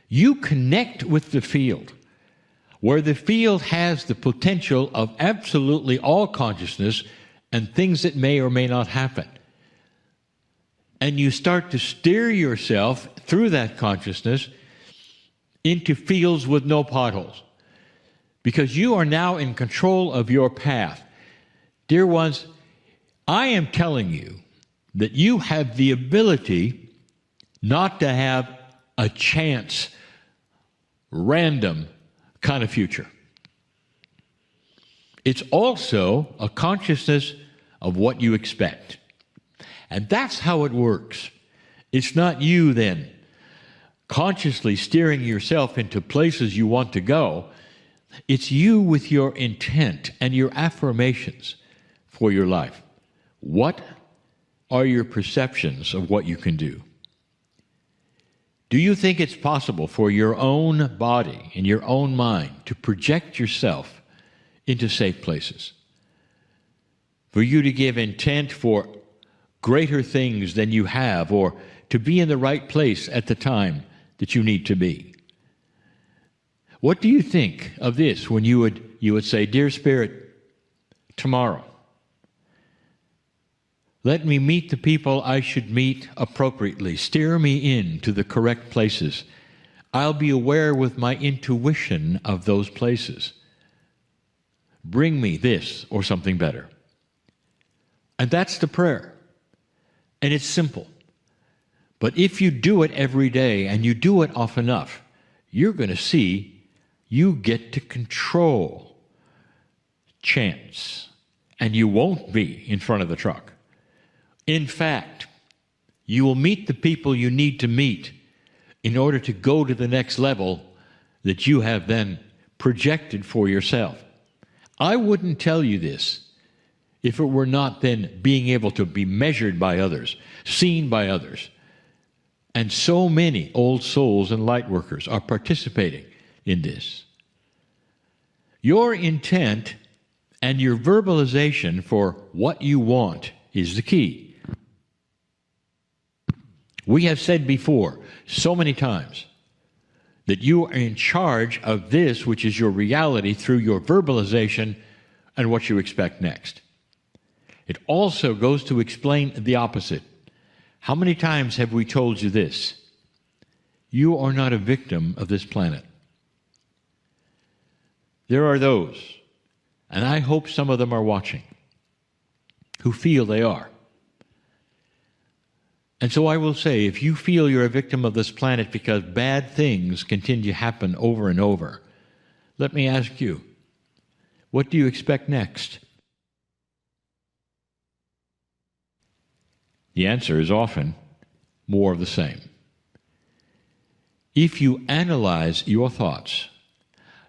You connect with the field, where the field has the potential of absolutely all consciousness and things that may or may not happen. And you start to steer yourself through that consciousness into fields with no potholes, because you are now in control of your path. Dear ones, I am telling you that you have the ability not to have a chance, random kind of future. It's also a consciousness of what you expect. And that's how it works. It's not you then consciously steering yourself into places you want to go. It's you with your intent and your affirmations for your life. What are your perceptions of what you can do? Do you think it's possible for your own body and your own mind to project yourself into safe places? For you to give intent for greater things than you have, or to be in the right place at the time that you need to be? What do you think of this when you would say, Dear Spirit, tomorrow, let me meet the people I should meet appropriately. Steer me into the correct places. I'll be aware with my intuition of those places. Bring me this or something better. And that's the prayer. And it's simple. But if you do it every day and you do it often enough, you're going to see you get to control chance. And you won't be in front of the truck. In fact, you will meet the people you need to meet in order to go to the next level that you have then projected for yourself. I wouldn't tell you this if it were not then being able to be measured by others, seen by others. And so many old souls and light workers are participating in this. Your intent and your verbalization for what you want is the key. We have said before so many times that you are in charge of this, which is your reality, through your verbalization and what you expect next. It also goes to explain the opposite. How many times have we told you this? You are not a victim of this planet. There are those, and I hope some of them are watching, who feel they are. And so I will say, if you feel you're a victim of this planet because bad things continue to happen over and over, let me ask you, what do you expect next? The answer is often more of the same. If you analyze your thoughts,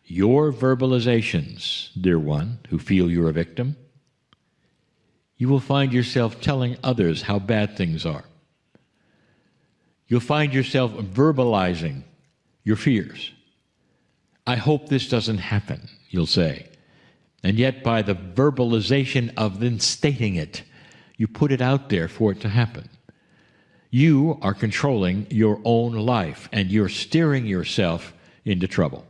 your verbalizations, dear one, who feel you're a victim, you will find yourself telling others how bad things are. You'll find yourself verbalizing your fears. I hope this doesn't happen, you'll say. And yet by the verbalization of then stating it, you put it out there for it to happen. You are controlling your own life, and you're steering yourself into trouble.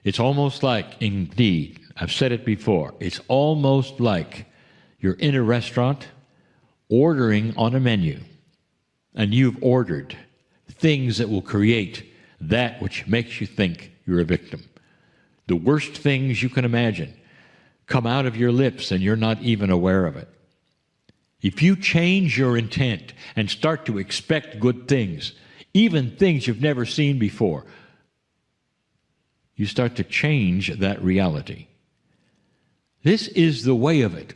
It's almost like, indeed, I've said it before, it's almost like you're in a restaurant ordering on a menu, and you've ordered things that will create that which makes you think you're a victim. The worst things you can imagine come out of your lips, and you're not even aware of it. If you change your intent and start to expect good things, even things you've never seen before, you start to change that reality. This is the way of it.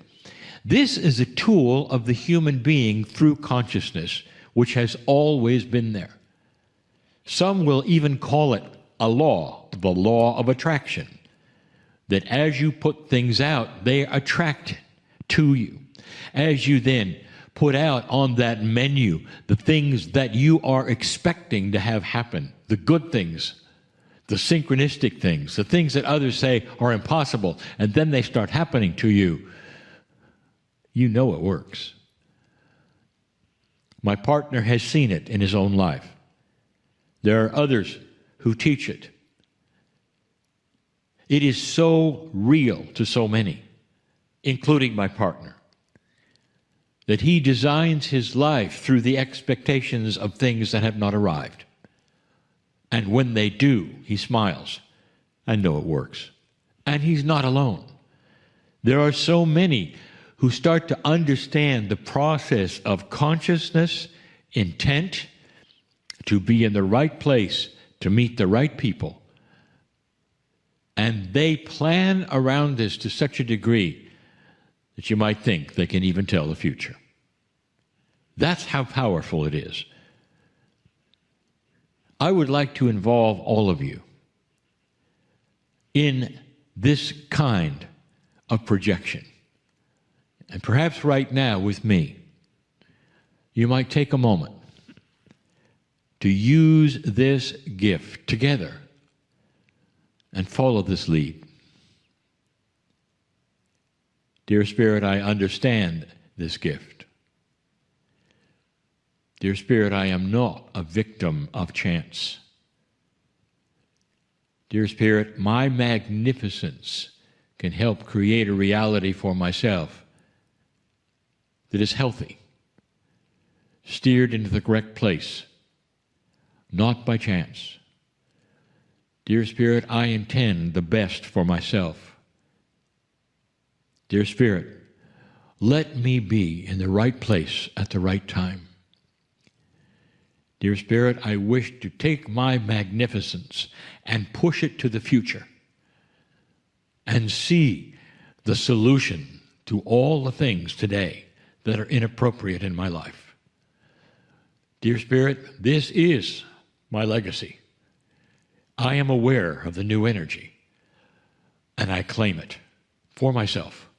This is a tool of the human being through consciousness, which has always been there. Some will even call it a law, the law of attraction, that as you put things out, they attract to you. As you then put out on that menu the things that you are expecting to have happen, the good things, the synchronistic things, the things that others say are impossible, and then they start happening to you, you know it works. My partner has seen it in his own life. There are others who teach it. It is so real to so many, including my partner, that he designs his life through the expectations of things that have not arrived. And when they do, he smiles. I know it works. And he's not alone. There are so many who start to understand the process of consciousness, intent, to be in the right place, to meet the right people. And they plan around this to such a degree that you might think they can even tell the future. That's how powerful it is. I would like to involve all of you in this kind of projection. And perhaps right now with me, you might take a moment to use this gift together and follow this lead. Dear Spirit, I understand this gift. Dear Spirit, I am not a victim of chance. Dear Spirit, my magnificence can help create a reality for myself that is healthy, steered into the correct place, not by chance. Dear Spirit, I intend the best for myself. Dear Spirit, let me be in the right place at the right time. Dear Spirit, I wish to take my magnificence and push it to the future and see the solution to all the things today that are inappropriate in my life. Dear Spirit, this is my legacy. I am aware of the new energy, and I claim it for myself,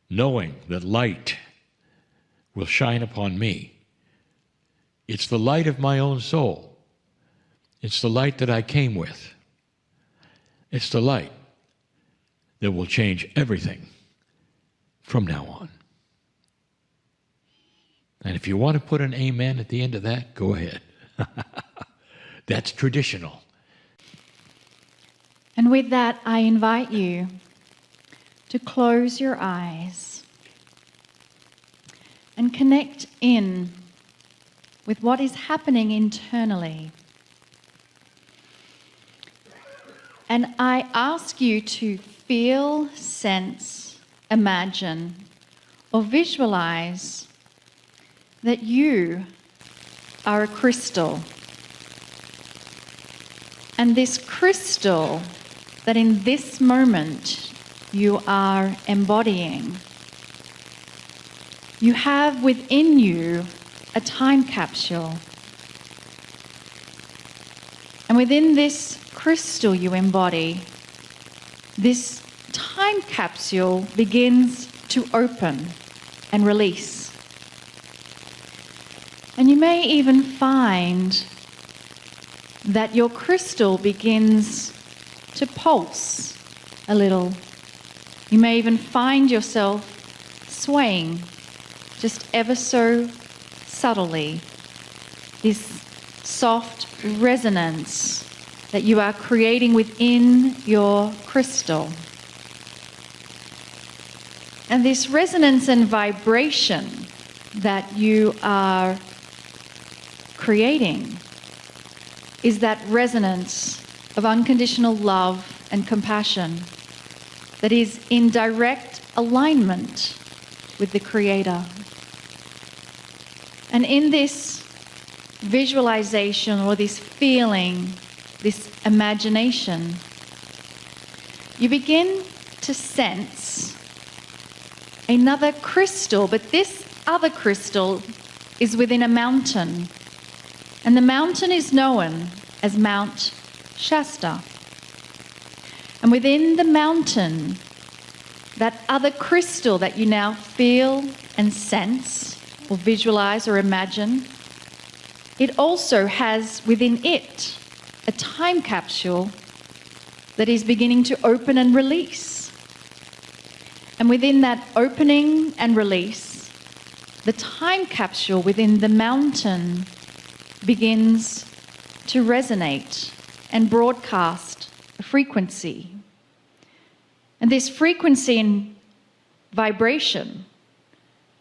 knowing that light will shine upon me. It's the light of my own soul. It's the light that I came with. It's the light that will change everything from now on. And if you want to put an amen at the end of that, go ahead. That's traditional. And with that, I invite you to close your eyes and connect in with what is happening internally. And I ask you to feel, sense, imagine, or visualize that you are a crystal. And this crystal that in this moment you are embodying, you have within you a time capsule. And within this crystal you embody, this time capsule begins to open and release. And you may even find that your crystal begins to pulse a little. You may even find yourself swaying just ever so subtly, this soft resonance that you are creating within your crystal. And this resonance and vibration that you are creating is that resonance of unconditional love and compassion that is in direct alignment with the Creator. And in this visualization or this feeling, this imagination, you begin to sense another crystal, but this other crystal is within a mountain. And the mountain is known as Mount Shasta. And within the mountain, that other crystal that you now feel and sense or visualize or imagine, it also has within it a time capsule that is beginning to open and release. And within that opening and release, the time capsule within the mountain begins to resonate and broadcast a frequency. And this frequency and vibration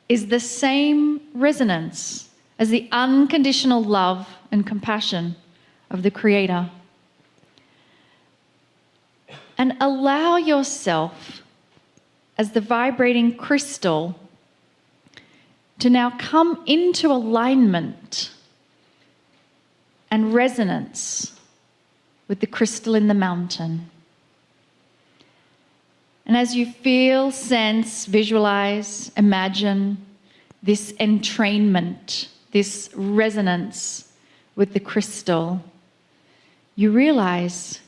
is the same resonance as the unconditional love and compassion of the Creator. And allow yourself, as the vibrating crystal, to now come into alignment and resonance with the crystal in the mountain. And as you feel, sense, visualize, imagine this entrainment, this resonance with the crystal, you realize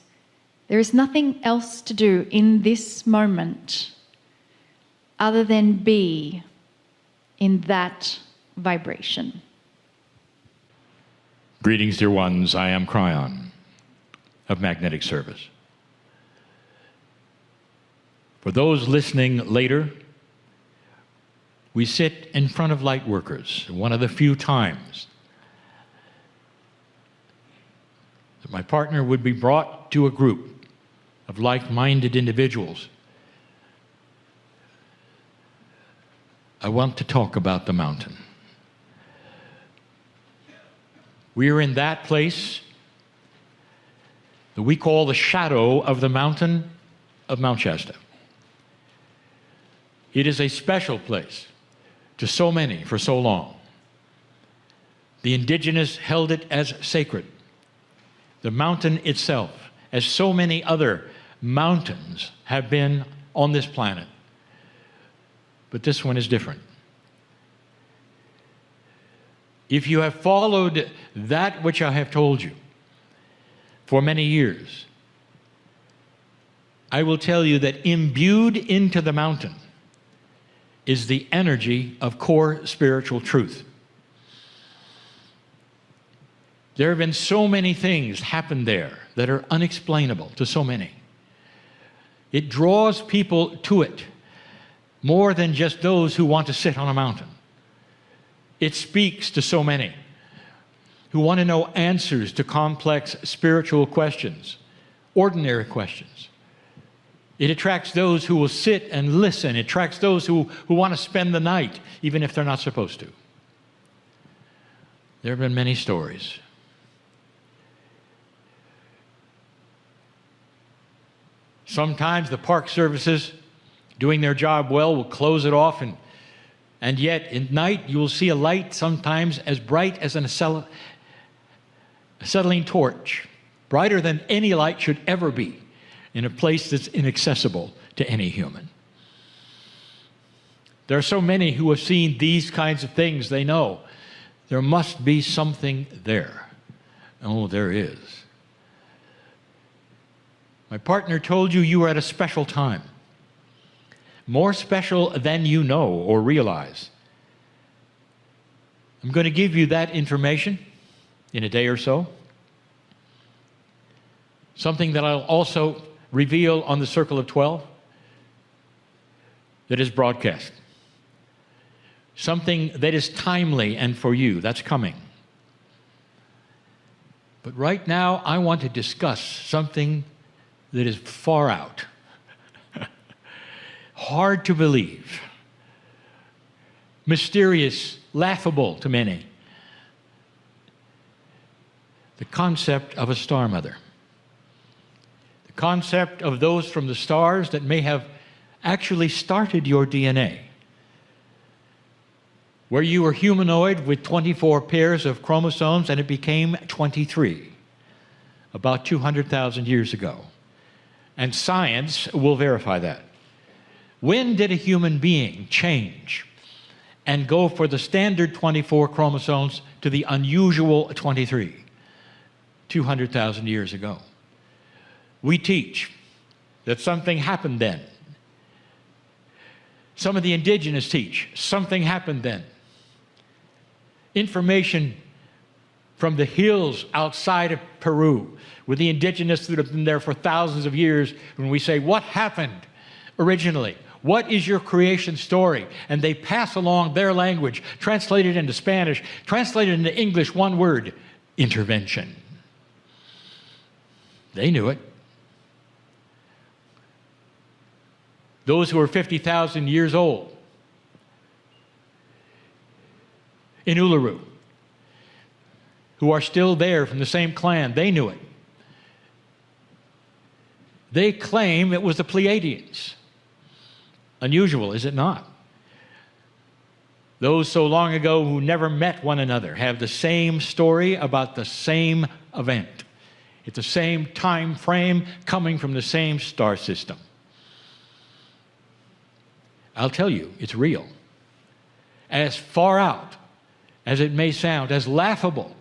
there is nothing else to do in this moment other than be in that vibration. Greetings, dear ones. I am Kryon of Magnetic Service. For those listening later, we sit in front of light workers, one of the few times that my partner would be brought to a group of like-minded individuals. I want to talk about the mountain. We are in that place that we call the shadow of the mountain of Mount Shasta. It is a special place to so many for so long. The indigenous held it as sacred. The mountain itself, as so many other mountains have been on this planet. But this one is different. If you have followed that which I have told you for many years, I will tell you that imbued into the mountain is the energy of core spiritual truth. There have been so many things happen there that are unexplainable to so many. It draws people to it more than just those who want to sit on a mountain. It speaks to so many who want to know answers to complex spiritual questions, ordinary questions. It attracts those who will sit and listen. It attracts those who want to spend the night, even if they're not supposed to. There have been many stories. Sometimes the park services, doing their job well, will close it off, and yet at night you will see a light sometimes as bright as an acetylene torch, brighter than any light should ever be, in a place that's inaccessible to any human. There are so many who have seen these kinds of things. They know there must be something there. Oh, there is. My partner told you were at a special time, more special than you know or realize. I'm going to give you that information in a day or so. Something that I'll also reveal on the Circle of 12 that is broadcast. Something that is timely and for you. That's coming. But right now, I want to discuss something that is far out. Hard to believe. Mysterious, laughable to many. The concept of a star mother. The concept of those from the stars that may have actually started your DNA. Where you were humanoid with 24 pairs of chromosomes and it became 23, about 200,000 years ago. And science will verify that. When did a human being change and go for the standard 24 chromosomes to the unusual 23? 200,000 years ago. We teach that something happened then. Some of the indigenous teach something happened then. Information from the hills outside of Peru with the indigenous that have been there for thousands of years, when we say, what happened originally? What is your creation story? And they pass along their language, translated into Spanish, translated into English, one word: intervention. They knew it. Those who are 50,000 years old in Uluru, who are still there from the same clan, they knew it. They claim it was the Pleiadians. Unusual, is it not? Those so long ago who never met one another have the same story about the same event. It's the same time frame coming from the same star system. I'll tell you, it's real. As far out as it may sound, as laughable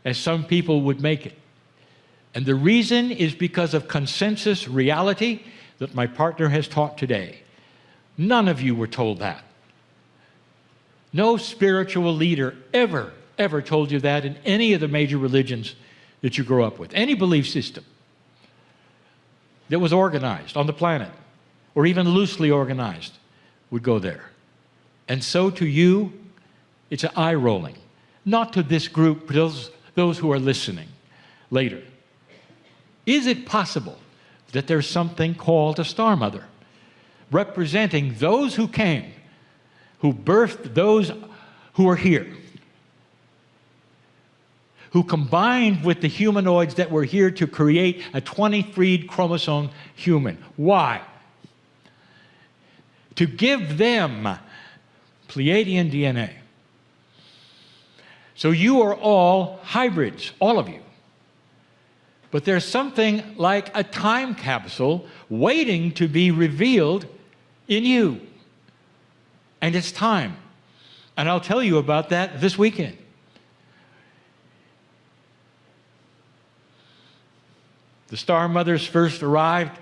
as some people would make it. And the reason is because of consensus reality that my partner has taught today. None of you were told that. No spiritual leader ever told you that in any of the major religions that you grew up with. Any belief system that was organized on the planet, or even loosely organized, would go there. And so to you, it's an eye-rolling. Not to this group, but those who are listening later. Is it possible that there's something called a star mother, representing those who came, who birthed those who are here, who combined with the humanoids that were here to create a 23 chromosome human? Why? To give them Pleiadian DNA. So you are all hybrids, all of you. But there's something like a time capsule waiting to be revealed in you. And it's time. And I'll tell you about that this weekend. The star mothers first arrived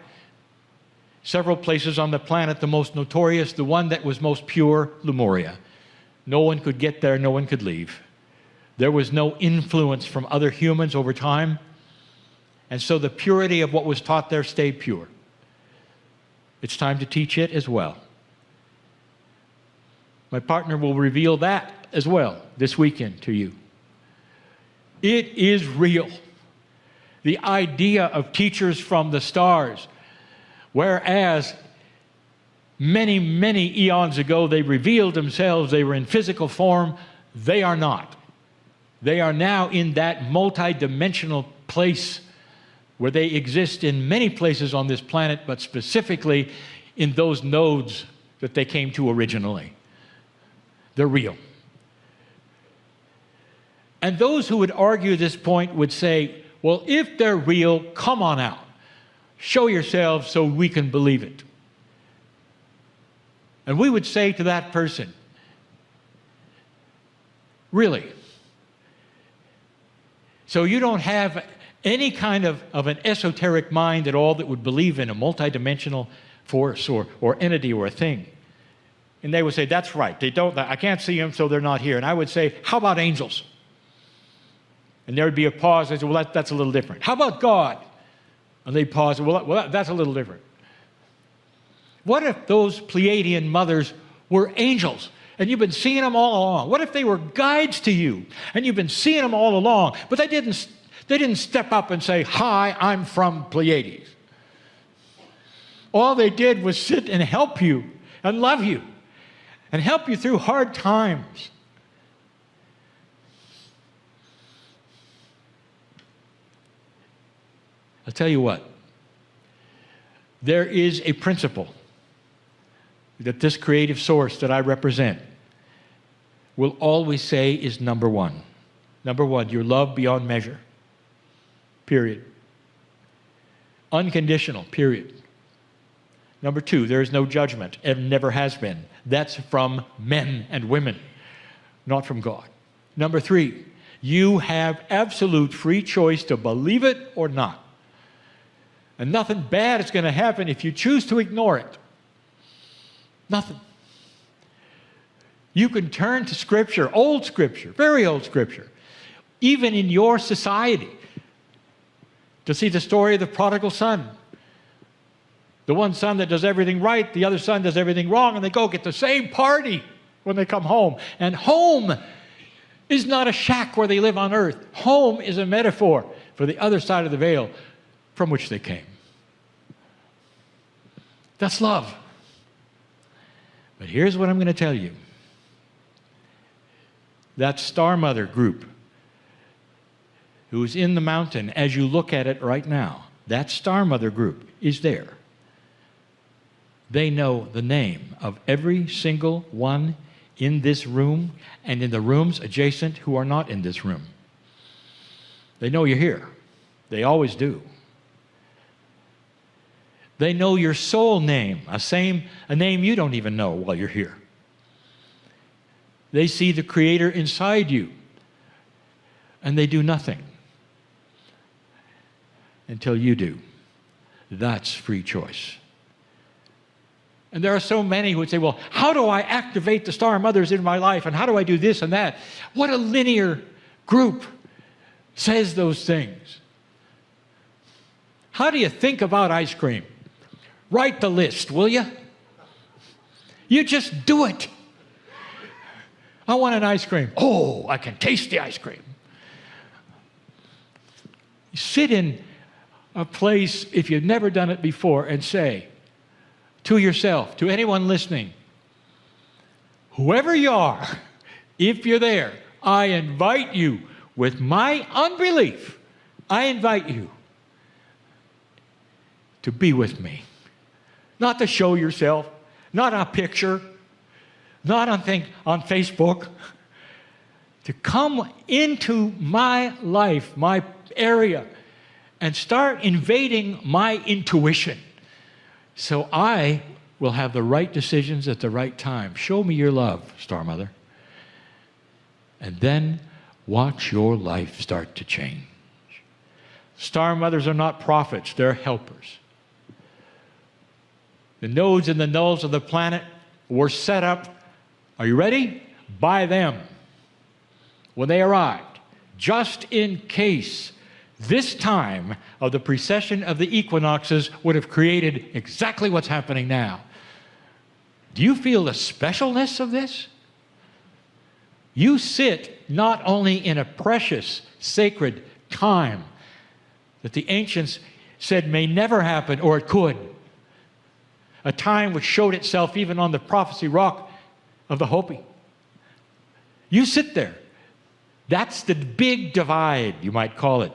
several places on the planet. The most notorious, the one that was most pure, Lemuria. No one could get there, no one could leave. There was no influence from other humans over time. And so the purity of what was taught there stayed pure. It's time to teach it as well. My partner will reveal that as well this weekend to you. It is real. The idea of teachers from the stars Whereas many, many eons ago, they revealed themselves, they were in physical form, they are not. They are now in that multi-dimensional place where they exist in many places on this planet, but specifically in those nodes that they came to originally. They're real. And those who would argue this point would say, well, if they're real, come on out. Show yourselves so we can believe it. And we would say to that person, really? So you don't have any kind of an esoteric mind at all that would believe in a multidimensional force or entity or a thing? And they would say, that's right. They don't. I can't see them, so they're not here. And I would say, how about angels? And there would be a pause. They say, well, that's a little different. How about God? And they'd pause. Well, that's a little different. What if those Pleiadian mothers were angels and you've been seeing them all along? What if they were guides to you and you've been seeing them all along, but they didn't step up and say, hi, I'm from Pleiades. All they did was sit and help you and love you and help you through hard times. I'll tell you what, there is a principle that this creative source that I represent will always say is number one. Number one, your love beyond measure. Period. Unconditional. Period. Number two, there is no judgment and never has been. That's from men and women, not from God. Number three, you have absolute free choice to believe it or not. And nothing bad is going to happen if you choose to ignore it. Nothing. You can turn to Scripture, old Scripture, very old Scripture, even in your society, to see the story of the prodigal son. The one son that does everything right, the other son does everything wrong, and they go get the same party when they come home. And home is not a shack where they live on earth. Home is a metaphor for the other side of the veil from which they came. That's love. But here's what I'm going to tell you. That Star Mother group who is in the mountain, as you look at it right now, that Star Mother group is there. They know the name of every single one in this room and in the rooms adjacent who are not in this room. They know you're here. They always do. They know your soul name, a name you don't even know while you're here. They see the Creator inside you, and they do nothing until you do. That's free choice. And there are so many who would say, well, how do I activate the Star Mothers in my life, and how do I do this and that? What a linear group says those things. How do you think about ice cream? Write the list, will you? You just do it. I want an ice cream. Oh, I can taste the ice cream. You sit in a place, if you've never done it before, and say to yourself, to anyone listening, whoever you are, if you're there, I invite you with my unbelief, I invite you to be with me. Not to show yourself, not a picture, not on Facebook. To come into my life, my area, and start invading my intuition so I will have the right decisions at the right time. Show me your love, Star Mother. And then watch your life start to change. Star Mothers are not prophets, they're helpers. The nodes and the nulls of the planet were set up, are you ready? By them when they arrived, just in case this time of the precession of the equinoxes would have created exactly what's happening now. Do you feel the specialness of this? You sit not only in a precious, sacred time that the ancients said may never happen, or it could, a time which showed itself even on the prophecy rock of the Hopi. You sit there. That's the big divide, you might call it.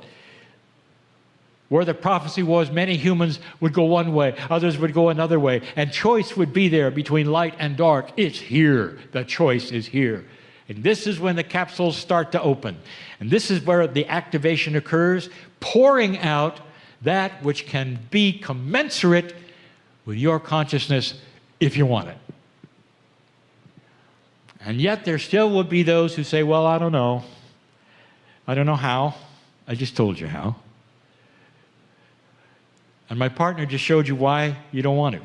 Where the prophecy was, many humans would go one way, others would go another way, and choice would be there between light and dark. It's here. The choice is here. And this is when the capsules start to open. And this is where the activation occurs, pouring out that which can be commensurate with your consciousness if you want it. And yet there still would be those who say, well, I don't know. I don't know how. I just told you how. And my partner just showed you why you don't want to.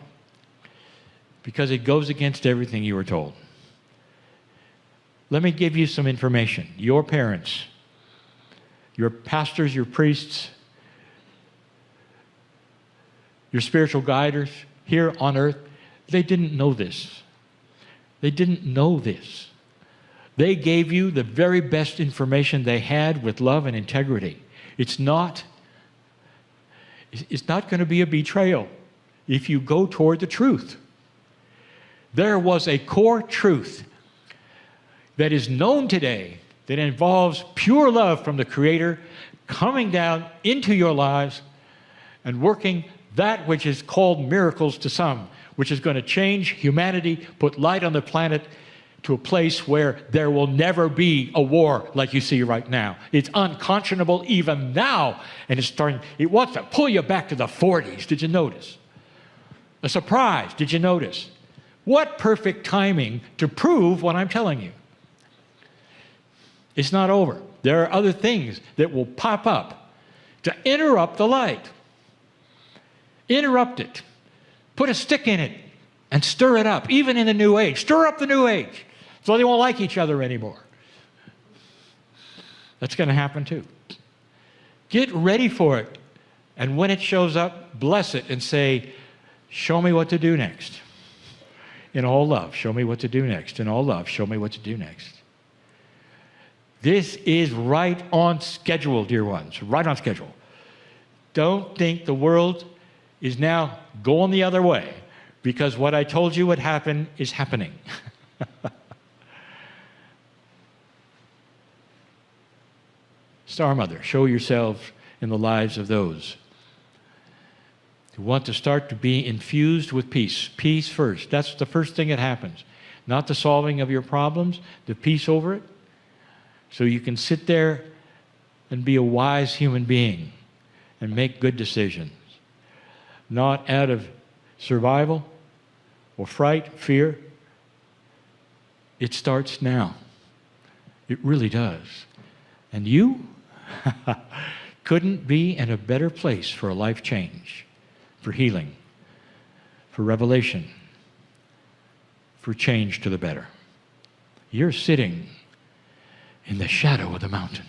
Because it goes against everything you were told. Let me give you some information. Your parents, your pastors, your priests, your spiritual guiders here on earth, they didn't know this. They didn't know this. They gave you the very best information they had with love and integrity. It's not going to be a betrayal if you go toward the truth. There was a core truth that is known today that involves pure love from the Creator coming down into your lives and working that which is called miracles to some, which is going to change humanity, put light on the planet to a place where there will never be a war like you see right now. It's unconscionable even now, and it wants to pull you back to the 40s. Did you notice? A surprise. Did you notice? What perfect timing to prove what I'm telling you. It's not over. There are other things that will pop up to interrupt the light. Interrupt it. Put a stick in it and stir it up, even in the New Age. Stir up the New Age so they won't like each other anymore. That's going to happen too. Get ready for it. And when it shows up, bless it and say, show me what to do next. In all love, show me what to do next. In all love, show me what to do next. This is right on schedule, dear ones, right on schedule. Don't think the world is now going the other way because what I told you would happen is happening. Star Mother, show yourself in the lives of those who want to start to be infused with peace. Peace first. That's the first thing that happens. Not the solving of your problems, the peace over it. So you can sit there and be a wise human being and make good decisions. Not out of survival or fright, fear. It starts now. It really does. And you couldn't be in a better place for a life change, for healing, for revelation, for change to the better. You're sitting in the shadow of the mountain.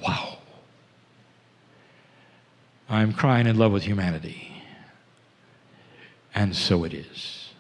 Wow. I'm crying in love with humanity. And so it is.